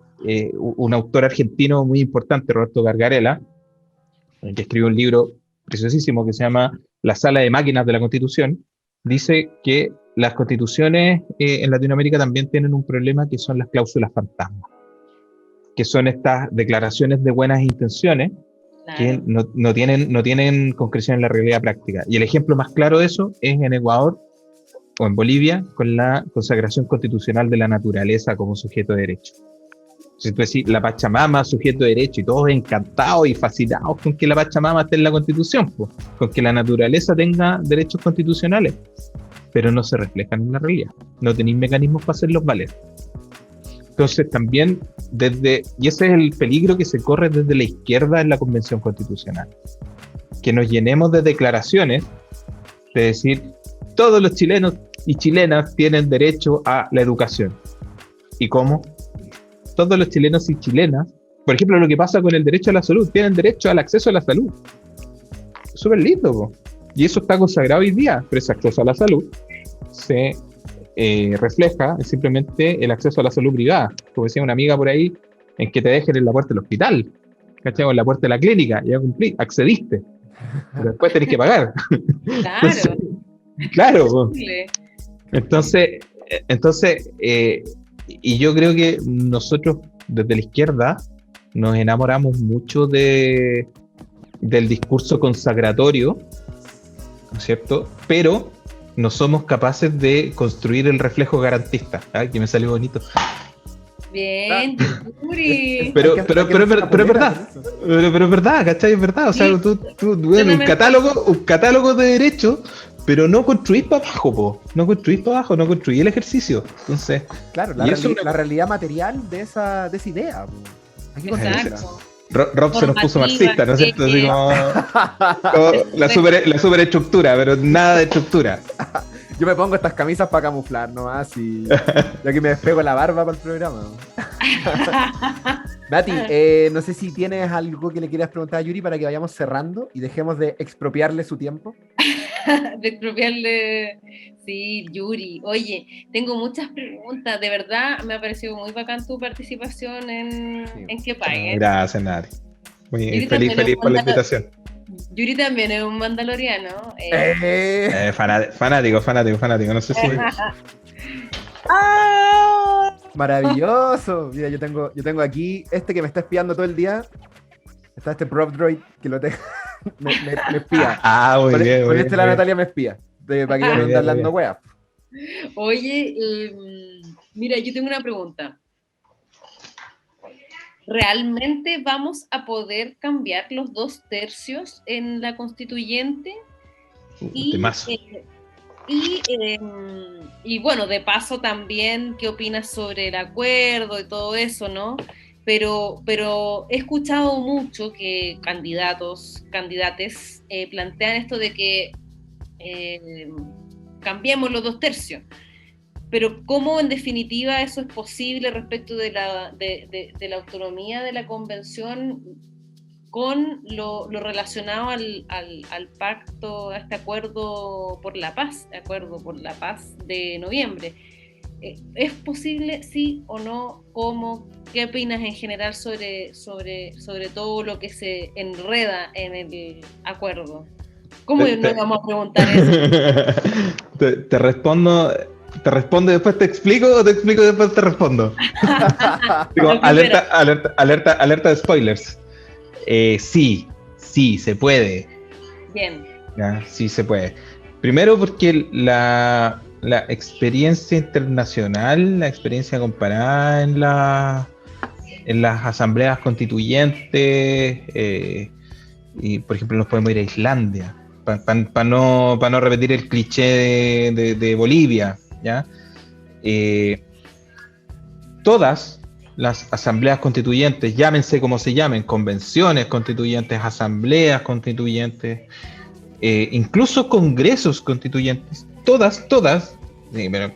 un autor argentino muy importante, Roberto Gargarella, que escribió un libro preciosísimo que se llama La Sala de Máquinas de la Constitución, dice que las constituciones en Latinoamérica también tienen un problema, que son las cláusulas fantasma, que son estas declaraciones de buenas intenciones que no tienen concreción en la realidad práctica. Y el ejemplo más claro de eso es en Ecuador o en Bolivia, con la consagración constitucional de la naturaleza como sujeto de derecho. Si tú decís la Pachamama, sujeto de derecho, y todos encantados y fascinados con que la Pachamama esté en la Constitución, pues, con que la naturaleza tenga derechos constitucionales, pero no se reflejan en la realidad. No tenéis mecanismos para hacerlos valer. Entonces también, y ese es el peligro que se corre desde la izquierda en la Convención Constitucional, que nos llenemos de declaraciones de decir: todos los chilenos y chilenas tienen derecho a la educación. ¿Y cómo? Todos los chilenos y chilenas, por ejemplo, lo que pasa con el derecho a la salud, tienen derecho al acceso a la salud. Súper lindo, po. Y eso está consagrado hoy día, pero ese acceso a la salud se refleja en simplemente el acceso a la salud privada. Como decía una amiga por ahí, en que te dejen en la puerta del hospital, ¿cachai? O en la puerta de la clínica, ya cumplí, accediste, pero después tenés que pagar. Claro. Entonces, claro, po. Entonces, y yo creo que nosotros desde la izquierda nos enamoramos mucho del discurso consagratorio, ¿no es cierto? Pero no somos capaces de construir el reflejo garantista. Ay, que me salió bonito. Bien, Yuri. Pero es verdad. Pero es verdad, ¿cachai? Es verdad. O sea, Sí. tú un catálogo de derechos, pero no construís para abajo, po. No construís para abajo, no construís el ejercicio. Entonces, claro, la realidad material de esa idea. Aquí Exacto. Rob se nos puso marxista, ¿no es cierto? Así como la superestructura, pero nada de estructura. Yo me pongo estas camisas para camuflar nomás y yo aquí me despego la barba para el programa. Nati, no sé si tienes algo que le quieras preguntar a Yuri para que vayamos cerrando y dejemos de expropiarle su tiempo. De expropiarle. Sí, Yuri. Oye, tengo muchas preguntas. De verdad, me ha parecido muy bacán tu participación en Que Paguen. Gracias, Nati. Muy Yuri feliz por la invitación. Yuri también es un mandaloriano. Fanático. No sé si... Maravilloso. Mira, yo tengo aquí este que me está espiando todo el día. Está este prop droid que lo tengo. me espía. Muy bien. Con la Natalia me espía. Para que yo no ande hablando weas. Oye, Mira, yo tengo una pregunta. ¿Realmente vamos a poder cambiar los 2/3 en la constituyente? Y bueno, de paso también, ¿qué opinas sobre el acuerdo y todo eso, no? Pero he escuchado mucho que candidates plantean esto de que cambiemos los 2/3. Pero ¿cómo en definitiva eso es posible respecto de la autonomía de la convención con lo relacionado al pacto, a este acuerdo por la paz de noviembre? ¿Es posible, sí o no? ¿Cómo? ¿Qué opinas en general sobre todo lo que se enreda en el acuerdo? ¿Cómo no vamos a preguntar eso? Te respondo y después te explico, o te explico y después te respondo. Digo, alerta de spoilers. Sí, se puede. Bien. ¿Ya? Sí se puede. Primero porque la experiencia internacional, la experiencia comparada en las asambleas constituyentes, y por ejemplo nos podemos ir a Islandia, para no repetir el cliché de Bolivia, ¿ya? Todas las asambleas constituyentes, llámense como se llamen, convenciones constituyentes, asambleas constituyentes, incluso congresos constituyentes, todas, pero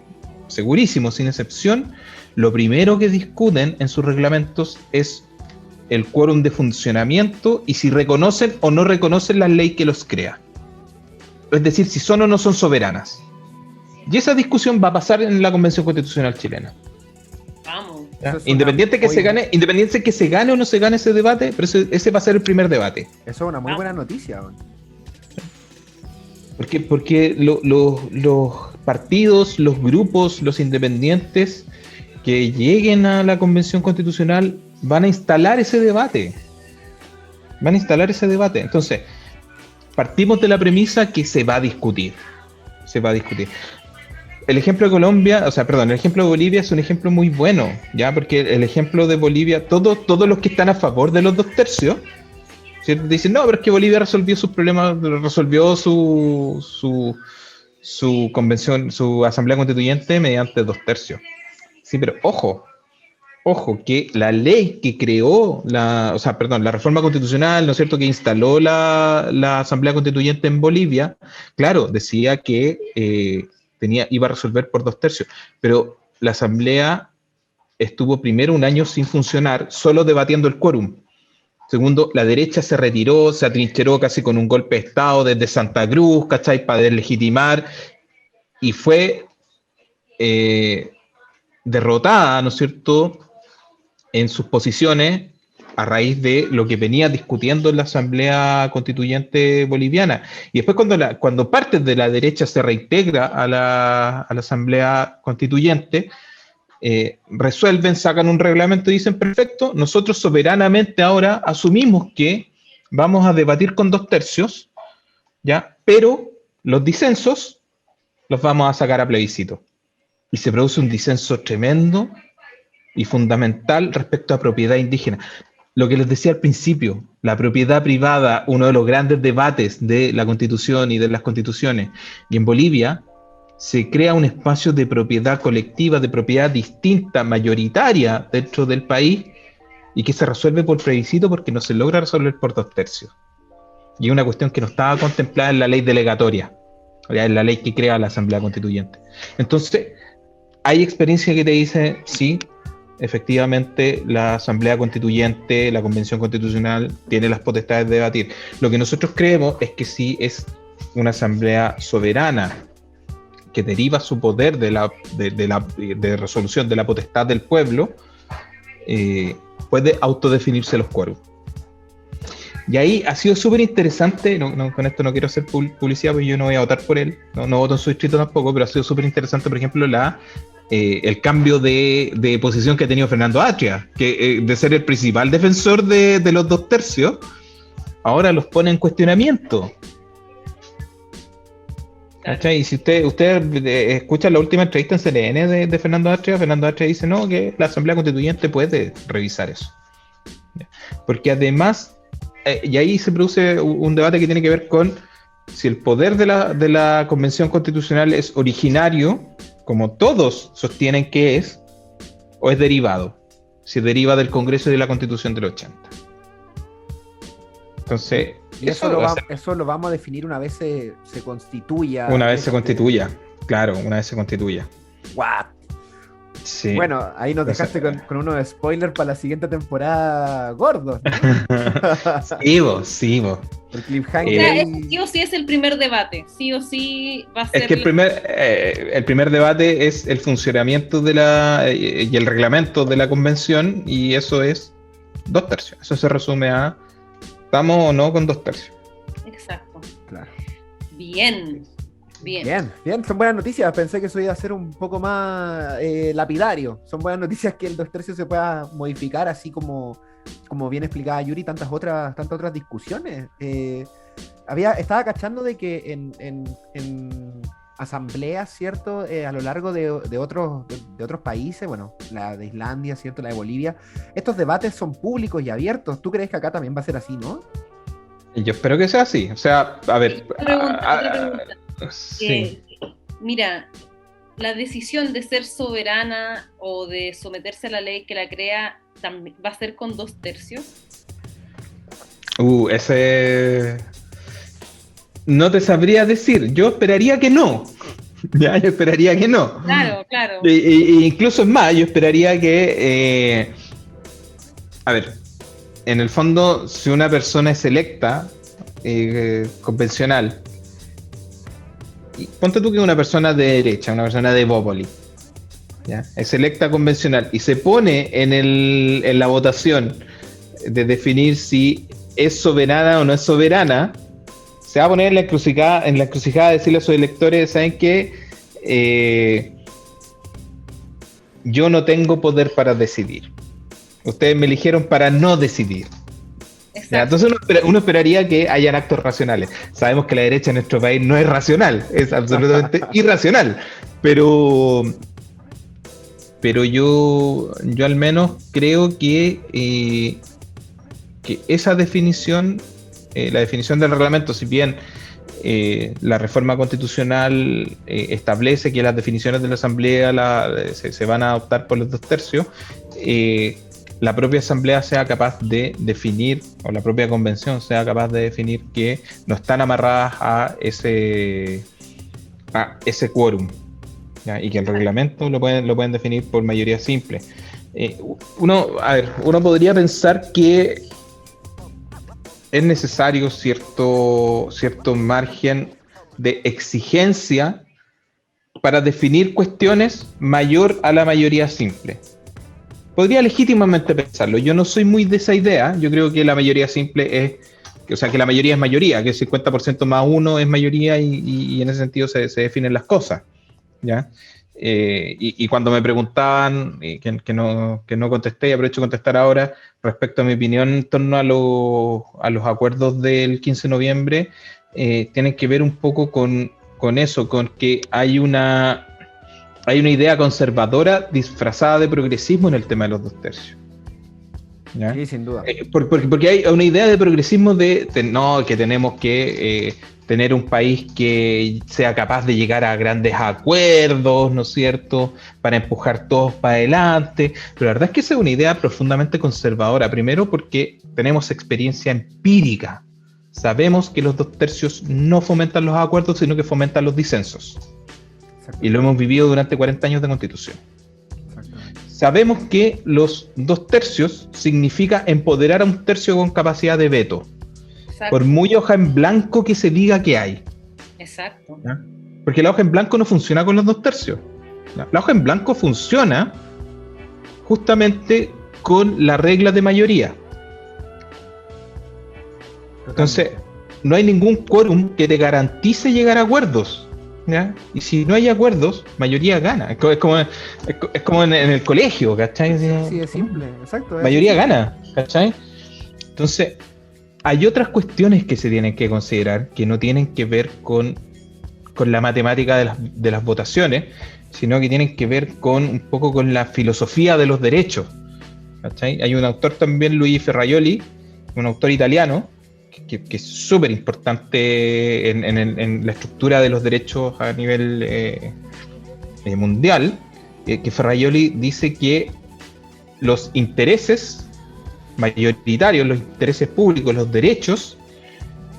segurísimo, sin excepción, lo primero que discuten en sus reglamentos es el quórum de funcionamiento y si reconocen o no reconocen la ley que los crea. Es decir, si son o no son soberanas. Y esa discusión va a pasar en la Convención Constitucional chilena. Vamos. Independiente que se gane o no se gane ese debate, pero ese va a ser el primer debate. Eso es una muy buena noticia. Porque los partidos, los grupos, los independientes que lleguen a la Convención Constitucional van a instalar ese debate. Entonces, partimos de la premisa que se va a discutir. El ejemplo de el ejemplo de Bolivia es un ejemplo muy bueno, ¿ya? Porque el ejemplo de Bolivia, todos los que están a favor de los 2/3, ¿cierto? Dicen, no, pero es que Bolivia resolvió sus problemas, resolvió su convención, su asamblea constituyente mediante 2/3. Sí, pero ojo, que la ley que creó la reforma constitucional, ¿no es cierto?, que instaló la asamblea constituyente en Bolivia, claro, decía que iba a resolver por 2/3, pero la asamblea estuvo primero un año sin funcionar, solo debatiendo el quórum. Segundo, la derecha se retiró, se atrincheró casi con un golpe de Estado desde Santa Cruz, ¿cachai?, para deslegitimar, y fue derrotada, ¿no es cierto?, en sus posiciones a raíz de lo que venía discutiendo en la Asamblea Constituyente Boliviana. Y después cuando parte de la derecha se reintegra a la Asamblea Constituyente, resuelven, sacan un reglamento y dicen, perfecto, nosotros soberanamente ahora asumimos que vamos a debatir con 2/3, ¿ya? Pero los disensos los vamos a sacar a plebiscito. Y se produce un disenso tremendo y fundamental respecto a propiedad indígena. Lo que les decía al principio, la propiedad privada, uno de los grandes debates de la Constitución y de las constituciones. Y en Bolivia se crea un espacio de propiedad colectiva, de propiedad distinta, mayoritaria dentro del país, y que se resuelve por plebiscito porque no se logra resolver por 2/3. Y es una cuestión que no estaba contemplada en la ley delegatoria, en la ley que crea la Asamblea Constituyente. Entonces, hay experiencia que te dice, sí, efectivamente la Asamblea Constituyente, la Convención Constitucional tiene las potestades de debatir. Lo que nosotros creemos es que sí es una asamblea soberana que deriva su poder de resolución de la potestad del pueblo, puede autodefinirse los quórum. Y ahí ha sido súper interesante, con esto no quiero hacer publicidad porque yo no voy a votar por él, no voto en su distrito tampoco, pero ha sido súper interesante, por ejemplo, el cambio de posición que ha tenido Fernando Atria, que de ser el principal defensor de los 2/3, ahora los pone en cuestionamiento. ¿Cachai? Y si usted escucha la última entrevista en CNN de Fernando Atria dice no, que la Asamblea Constituyente puede revisar eso. Porque además, y ahí se produce un debate que tiene que ver con si el poder de la Convención Constitucional es originario, como todos sostienen que es, o es derivado, si deriva del Congreso y de la Constitución del 80. Entonces, y eso lo vamos a definir una vez se constituya. Una vez se constituya, claro, una vez se constituya. What? Sí. Bueno, ahí nos dejaste con unos spoilers para la siguiente temporada gordos, ¿no? Sí, vos. El cliffhanger. Sí o sí es el primer debate, sí o sí va a ser. Es que el primer debate es el funcionamiento y el reglamento de la convención, y eso es 2/3. Eso se resume a ¿estamos o no con 2/3? Exacto. Claro. Bien. Son buenas noticias. Pensé que eso iba a ser un poco más lapidario. Son buenas noticias que el 2/3 se pueda modificar, así como bien explicaba Yuri, tantas otras discusiones. Estaba cachando de que en asambleas, ¿cierto? A lo largo de otros países, bueno, la de Islandia, ¿cierto? La de Bolivia, estos debates son públicos y abiertos. ¿Tú crees que acá también va a ser así, no? Yo espero que sea así. O sea, a ver. Otra pregunta. Sí. Mira, la decisión de ser soberana o de someterse a la ley que la crea va a ser con 2/3. Ese no te sabría decir. Yo esperaría que no. Yo esperaría que no. Claro. Incluso es más, yo esperaría que a ver, en el fondo, si una persona es electa convencional, y ponte tú que una persona de derecha, una persona de Bópoli, ¿ya? Es electa convencional y se pone en la votación de definir si es soberana o no es soberana, se va a poner en la encrucijada de decirle a sus electores, ¿saben qué? Yo no tengo poder para decidir. Ustedes me eligieron para no decidir. ¿Ya? Entonces uno esperaría que hayan actos racionales. Sabemos que la derecha en nuestro país no es racional, es absolutamente irracional. Pero yo al menos creo que esa definición, la definición del reglamento, si bien la reforma constitucional establece que las definiciones de la Asamblea se van a adoptar por los 2/3, la propia Asamblea sea capaz de definir, o la propia Convención sea capaz de definir que no están amarradas a ese quórum, ¿ya? Y que el reglamento lo pueden definir por mayoría simple. Uno podría pensar que es necesario cierto margen de exigencia para definir cuestiones mayor a la mayoría simple. Podría legítimamente pensarlo. Yo no soy muy de esa idea. Yo creo que la mayoría simple que la mayoría es mayoría, que el 50% más uno es mayoría y en ese sentido se definen las cosas, ¿ya? Y cuando me preguntaban, que no contesté, y aprovecho de contestar ahora, respecto a mi opinión en torno a los acuerdos del 15 de noviembre, tienen que ver un poco con eso, con que hay una idea conservadora disfrazada de progresismo en el tema de los 2/3. ¿Ya? Sí, sin duda. Porque hay una idea de progresismo que tenemos que tener un país que sea capaz de llegar a grandes acuerdos, ¿no es cierto?, para empujar todos para adelante. Pero la verdad es que esa es una idea profundamente conservadora. Primero porque tenemos experiencia empírica. Sabemos que los 2/3 no fomentan los acuerdos, sino que fomentan los disensos. Y lo hemos vivido durante 40 años de Constitución. Sabemos que los 2/3 significa empoderar a 1/3 con capacidad de veto. Exacto. Por muy hoja en blanco que se diga que hay. Exacto. ¿Ya? Porque la hoja en blanco no funciona con los 2/3. ¿Ya? La hoja en blanco funciona justamente con la regla de mayoría. Entonces, no hay ningún quórum que te garantice llegar a acuerdos, ¿ya? Y si no hay acuerdos, mayoría gana. Es como en el colegio, ¿cachai? Sí, es simple, exacto. Mayoría gana, ¿cachai? Entonces, hay otras cuestiones que se tienen que considerar que no tienen que ver con con la matemática de las votaciones, sino que tienen que ver con un poco con la filosofía de los derechos. ¿Cachai? Hay un autor también, Luigi Ferraioli, un autor italiano, que es súper importante en la estructura de los derechos a nivel mundial, que Ferraioli dice que los intereses mayoritarios, los intereses públicos, los derechos,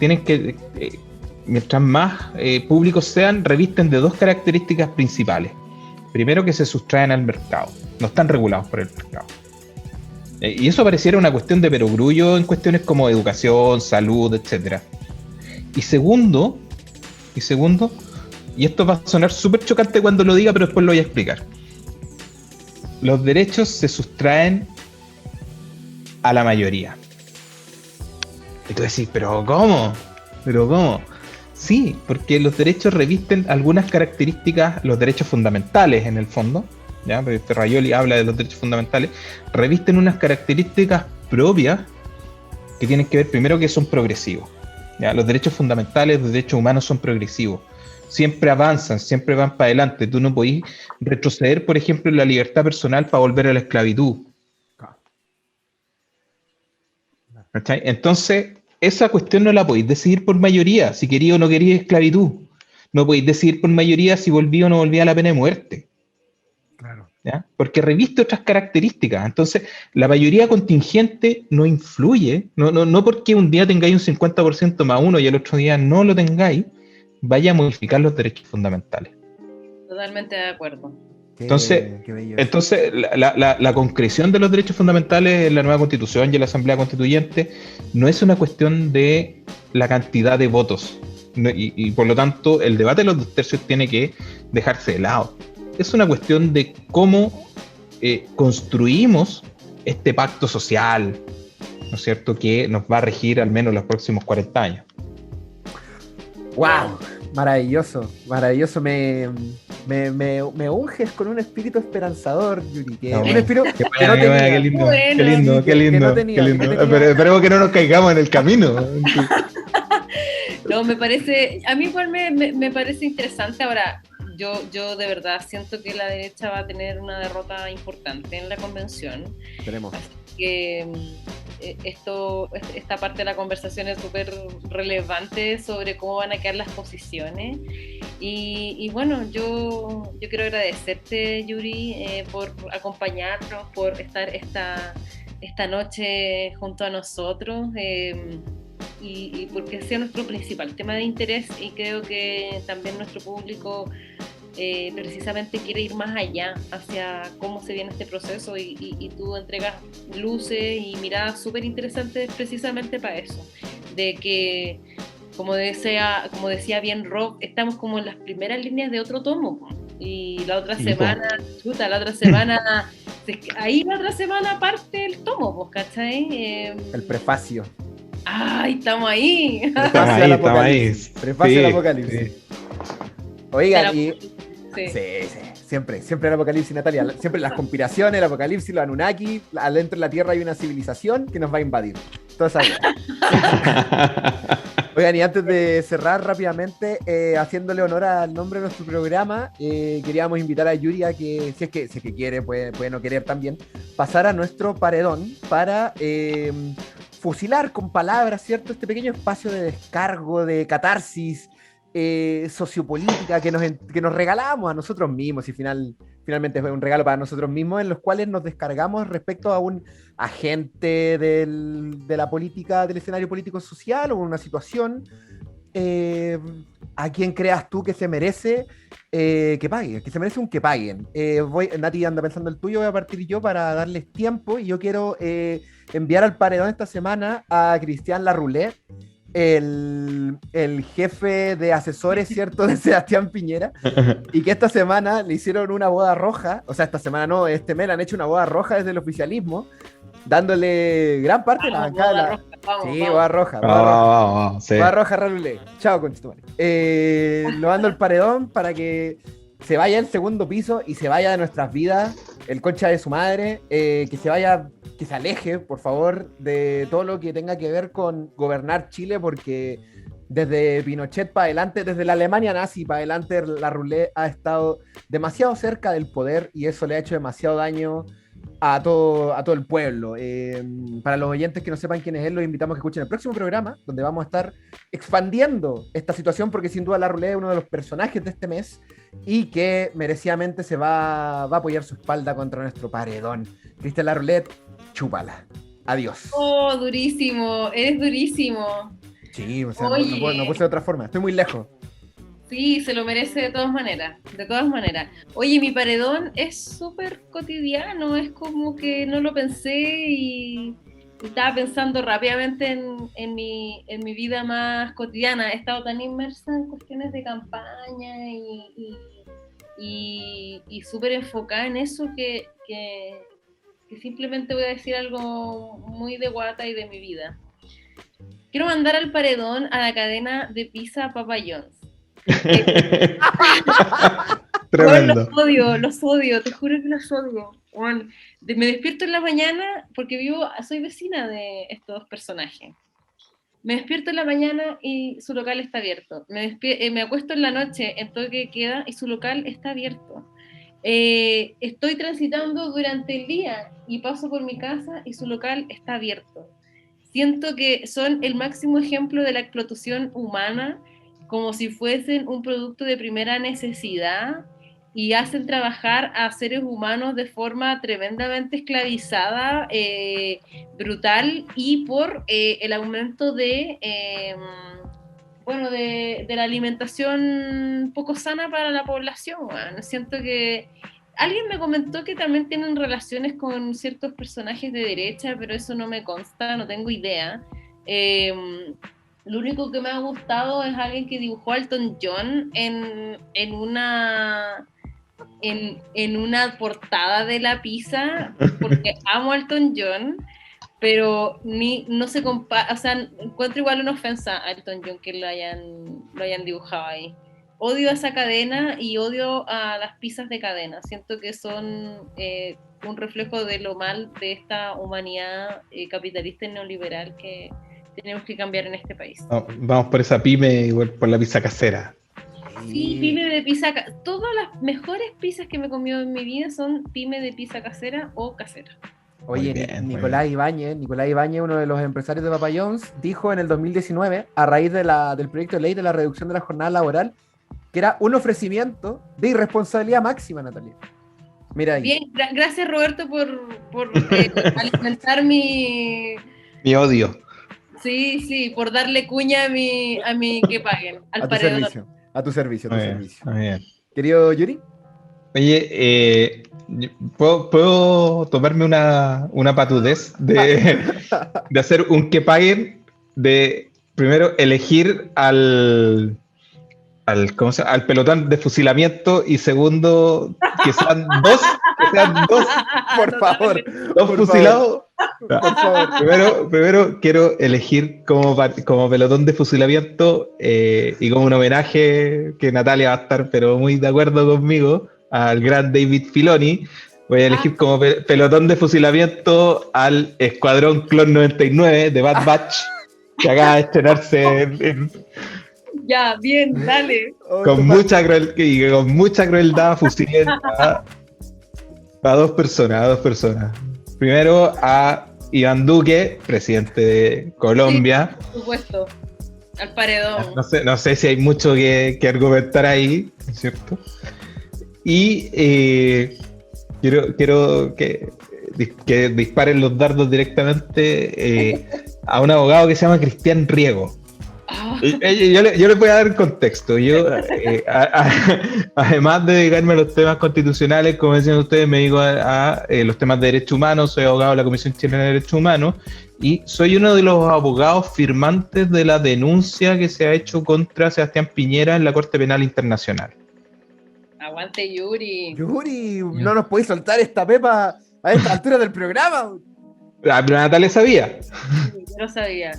tienen que, mientras más públicos sean, revisten de dos características principales. Primero, que se sustraen al mercado, no están regulados por el mercado. Y eso pareciera una cuestión de perogrullo en cuestiones como educación, salud, etc. Y segundo, y esto va a sonar súper chocante cuando lo diga, pero después lo voy a explicar. Los derechos se sustraen a la mayoría. Y tú decís, ¿pero cómo? Sí, porque los derechos revisten algunas características, los derechos fundamentales en el fondo, ¿ya? Porque Ferraioli habla de los derechos fundamentales, revisten unas características propias que tienen que ver primero que son progresivos, ¿ya? Los derechos fundamentales, los derechos humanos son progresivos, siempre avanzan, siempre van para adelante. Tú no podís retroceder, por ejemplo, en la libertad personal para volver a la esclavitud. ¿Cachai? Entonces, esa cuestión no la podéis decidir por mayoría, si quería o no quería esclavitud. No podéis decidir por mayoría si volvía o no volvía a la pena de muerte. Claro. ¿Ya? Porque reviste otras características. Entonces, la mayoría contingente no influye, no porque un día tengáis un 50% más uno y el otro día no lo tengáis, vaya a modificar los derechos fundamentales. Totalmente de acuerdo. Entonces, Qué bello la concreción de los derechos fundamentales en la nueva Constitución y en la Asamblea Constituyente no es una cuestión de la cantidad de votos. Y por lo tanto, el debate de los 2/3 tiene que dejarse de lado. Es una cuestión de cómo construimos este pacto social, ¿no es cierto?, que nos va a regir al menos los próximos 40 años. ¡Wow! Maravilloso. Me unges con un espíritu esperanzador, Yuri. Un espíritu que no tenía. Qué lindo, Bueno, qué lindo, qué lindo. que no tenía, Qué lindo. que no tenía. Pero esperemos que no nos caigamos en el camino. No, me parece, a mí igual me parece interesante. Ahora, yo de verdad siento que la derecha va a tener una derrota importante en la convención. Tenemos. Así que esta parte de la conversación es súper relevante sobre cómo van a quedar las posiciones. Y bueno, yo quiero agradecerte, Yuri, por acompañarnos, por estar esta noche junto a nosotros. Y porque sea nuestro principal tema de interés, y creo que también nuestro público precisamente quiere ir más allá hacia cómo se viene este proceso, y tú entregas luces y miradas súper interesantes precisamente para eso, de que como decía bien Rob, estamos como en las primeras líneas de otro tomo, y la otra semana parte el tomo, ¿cachai? El prefacio. ¡Ay, estamos ahí! Estamos ahí. Prefacio del Apocalipsis. Sí. Oigan, Sí. Siempre el Apocalipsis, Natalia. Siempre las conspiraciones, el Apocalipsis, los Anunnaki. Adentro de la Tierra hay una civilización que nos va a invadir. Toda esa idea. Oigan, y antes de cerrar rápidamente, haciéndole honor al nombre de nuestro programa, queríamos invitar a Yuri a que, si es que quiere, puede no querer también, pasar a nuestro paredón para fusilar con palabras, ¿cierto? Este pequeño espacio de descargo, de catarsis sociopolítica que nos regalamos a nosotros mismos, y finalmente es un regalo para nosotros mismos, en los cuales nos descargamos respecto a un agente de la política, del escenario político social, o una situación, a quien creas tú que se merece que paguen, que se merece un que paguen. Nati anda pensando el tuyo, voy a partir yo para darles tiempo, y yo quiero enviar al paredón esta semana a Cristian Larroulet, el jefe de asesores, ¿cierto?, de Sebastián Piñera, y que esta semana le hicieron una boda roja, o sea, esta semana no, este mes le han hecho una boda roja desde el oficialismo, dándole gran parte de la bancada. Boda roja. Sí. Boda roja, Larroulet. Chao, conchetumare. Lo mando al paredón para que se vaya al segundo piso y se vaya de nuestras vidas el concha de su madre, que se vaya, que se aleje, por favor, de todo lo que tenga que ver con gobernar Chile, porque Desde Pinochet para adelante, desde la Alemania nazi para adelante, la Roulette ha estado demasiado cerca del poder y eso le ha hecho demasiado daño a todo el pueblo. Para los oyentes que no sepan quién es él, los invitamos a que escuchen el próximo programa, donde vamos a estar expandiendo esta situación, porque sin duda la Roulette es uno de los personajes de este mes y que merecidamente se va a apoyar su espalda contra nuestro paredón. Cristian La Roulette, chúpala. Adiós. Oh, durísimo, eres durísimo. Sí, o sea, no Oye. puedo ser de otra forma, estoy muy lejos. Sí, se lo merece de todas maneras, de todas maneras. Oye, mi paredón es súper cotidiano, es como que no lo pensé y estaba pensando rápidamente en mi vida más cotidiana. He estado tan inmersa en cuestiones de campaña y súper enfocada en eso que simplemente voy a decir algo muy de guata y de mi vida. Quiero mandar al paredón a la cadena de pizza Papa John's. Tremendo. Bueno, los odio, te juro que los odio. Bueno, me despierto en la mañana porque soy vecina de estos dos personajes. Me despierto en la mañana y su local está abierto. Me acuesto en la noche en toque de queda y su local está abierto. Estoy transitando durante el día y paso por mi casa y su local está abierto. Siento que son el máximo ejemplo de la explotación humana, como si fuesen un producto de primera necesidad y hacen trabajar a seres humanos de forma tremendamente esclavizada, brutal, y por el aumento de la alimentación poco sana para la población. Bueno, siento que alguien me comentó que también tienen relaciones con ciertos personajes de derecha, pero eso no me consta, no tengo idea. Lo único que me ha gustado es alguien que dibujó a Elton John en una portada de la pizza, porque amo a Elton John, pero no se compara, o sea, encuentro igual una ofensa a Elton John que lo hayan dibujado ahí. Odio a esa cadena y odio a las pizzas de cadena. Siento que son un reflejo de lo mal de esta humanidad capitalista y neoliberal que tenemos que cambiar en este país. Vamos por esa pyme y por la pizza casera. Sí, pyme de pizza. Todas las mejores pizzas que me he comido en mi vida son pyme de pizza casera o casera. Oye, Bien, Nicolás Ibáñez, uno de los empresarios de Papa John's, dijo en el 2019, a raíz del proyecto de ley de la reducción de la jornada laboral, que era un ofrecimiento de irresponsabilidad máxima, Natalia. Mira ahí. Bien, gracias Roberto por alimentar mi odio. Sí, por darle cuña a mi que paguen, al paredón. A tu servicio. Muy bien. Querido Yuri. Oye, ¿puedo tomarme una patudez de hacer un que paguen, de primero elegir al pelotón de fusilamiento y segundo que sean dos por favor, dos por fusilados? Por favor. Primero quiero elegir como pelotón de fusilamiento y como un homenaje, que Natalia va a estar pero muy de acuerdo conmigo, al gran David Filoni. Voy a elegir como pelotón de fusilamiento al Escuadrón Clon 99 de Bad Batch, que acaba de estrenarse Ya, bien, dale. con mucha crueldad fusilen a dos personas. Primero a Iván Duque, presidente de Colombia. Sí, por supuesto. Al paredón. No sé si hay mucho que argumentar ahí, ¿cierto? Y quiero que disparen los dardos directamente a un abogado que se llama Cristian Riego. Yo les voy a dar contexto. Yo, además de dedicarme a los temas constitucionales, como decían ustedes, me dedico a los temas de derechos humanos. Soy abogado de la Comisión Chilena de Derechos Humanos y soy uno de los abogados firmantes de la denuncia que se ha hecho contra Sebastián Piñera en la Corte Penal Internacional. Aguante, Yuri. No nos podéis soltar esta pepa a esta altura del programa. Pero Natalia sabía. Yo no sabía.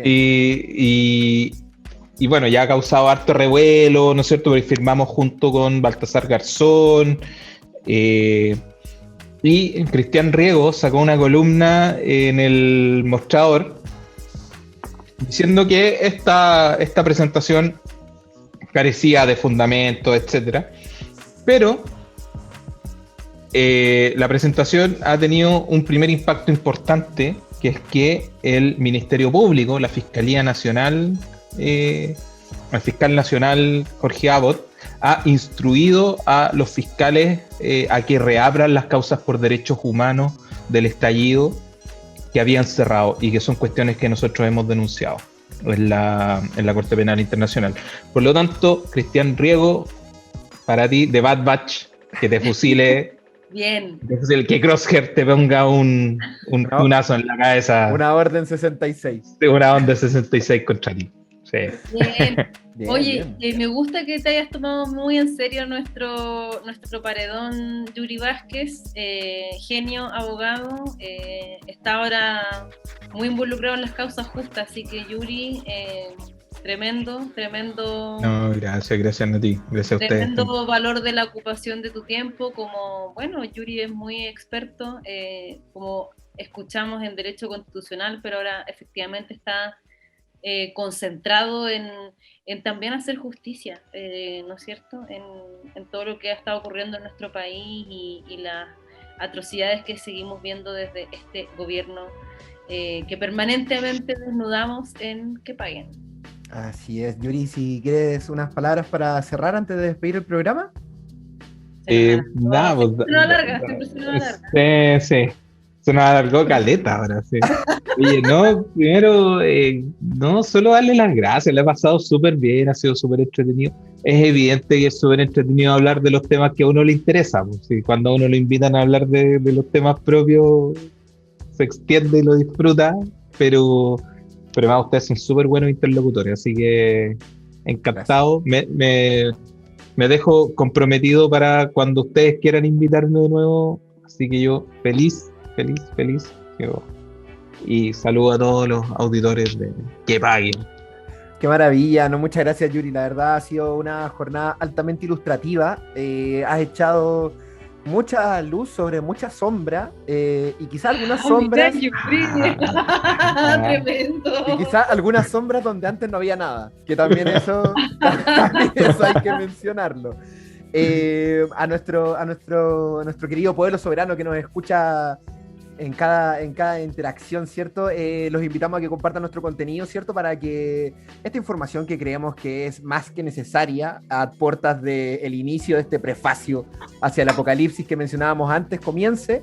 Y bueno, ya ha causado harto revuelo, ¿no es cierto? Porque firmamos junto con Baltasar Garzón. Y Cristian Riego sacó una columna en El Mostrador diciendo que esta presentación carecía de fundamento, etcétera, pero la presentación ha tenido un primer impacto importante, que es que el Ministerio Público, la Fiscalía Nacional, el fiscal nacional Jorge Abbott, ha instruido a los fiscales a que reabran las causas por derechos humanos del estallido que habían cerrado y que son cuestiones que nosotros hemos denunciado en la Corte Penal Internacional. Por lo tanto, Cristian Riego, para ti, de Bad Batch, que te fusile. Bien. Que Crosshair te ponga un tunazo en la cabeza. Una orden 66. Una orden 66 contra ti. Sí. Bien. Bien, Oye, bien. me gusta que te hayas tomado muy en serio nuestro paredón Yuri Vázquez, genio, abogado, está ahora muy involucrado en las causas justas, así que Yuri, tremendo. No, gracias a ti, gracias a ustedes. Tremendo valor de la ocupación de tu tiempo, como, bueno, Yuri es muy experto, como escuchamos en Derecho Constitucional, pero ahora efectivamente está concentrado en también hacer justicia, ¿no es cierto?, en todo lo que ha estado ocurriendo en nuestro país y las atrocidades que seguimos viendo desde este gobierno que permanentemente desnudamos en que paguen. Así es, Yuri, si quieres unas palabras para cerrar antes de despedir el programa. Nada, pues, siempre se nos alarga. Sí. Se nos alargó caleta ahora, sí. Oye, no, primero, no, solo darle las gracias, le ha pasado súper bien, ha sido súper entretenido. Es evidente que es súper entretenido hablar de los temas que a uno le interesan, pues, ¿sí? Cuando a uno lo invitan a hablar de los temas propios, se extiende y lo disfruta, pero además ustedes son súper buenos interlocutores, así que encantado. Me dejo comprometido para cuando ustedes quieran invitarme de nuevo, así que yo feliz. Y saludo a todos los auditores de Que Paguen. Qué maravilla, no, muchas gracias, Yuri. La verdad ha sido una jornada altamente ilustrativa. Has echado mucha luz sobre mucha sombra y quizás algunas sombras. Tremendo. Y quizás algunas sombras donde antes no había nada. Que también eso hay que mencionarlo. A nuestro querido pueblo soberano que nos escucha en cada interacción, ¿cierto? Los invitamos a que compartan nuestro contenido, ¿cierto? Para que esta información que creemos que es más que necesaria a puertas del inicio de este prefacio hacia el apocalipsis que mencionábamos antes comience.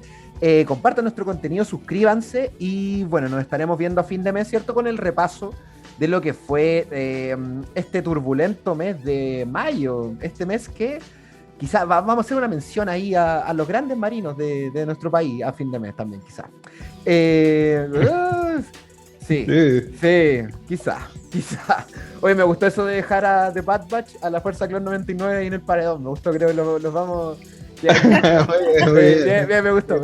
Compartan nuestro contenido, suscríbanse y bueno, nos estaremos viendo a fin de mes, ¿cierto? Con el repaso de lo que fue este turbulento mes de mayo, este mes que quizás vamos a hacer una mención ahí a los grandes marinos de nuestro país a fin de mes también, quizás. Sí, quizás. Oye, me gustó eso de dejar a The Bad Batch a la Fuerza Clon 99 ahí en el paredón. Me gustó, creo que los vamos... Bien, me gustó.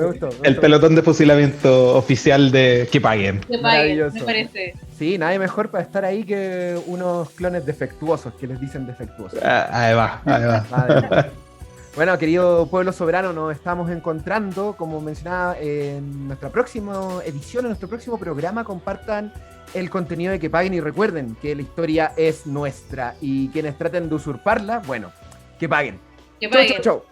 El pelotón de fusilamiento oficial de Que Paguen. Que Paguen, me parece. Sí, nadie mejor para estar ahí que unos clones defectuosos, que les dicen defectuosos. Ahí va. Bueno, querido pueblo soberano, nos estamos encontrando, como mencionaba, en nuestra próxima edición, en nuestro próximo programa. Compartan el contenido de Que Paguen y recuerden que la historia es nuestra y quienes traten de usurparla, bueno, que paguen. Que paguen. Chau.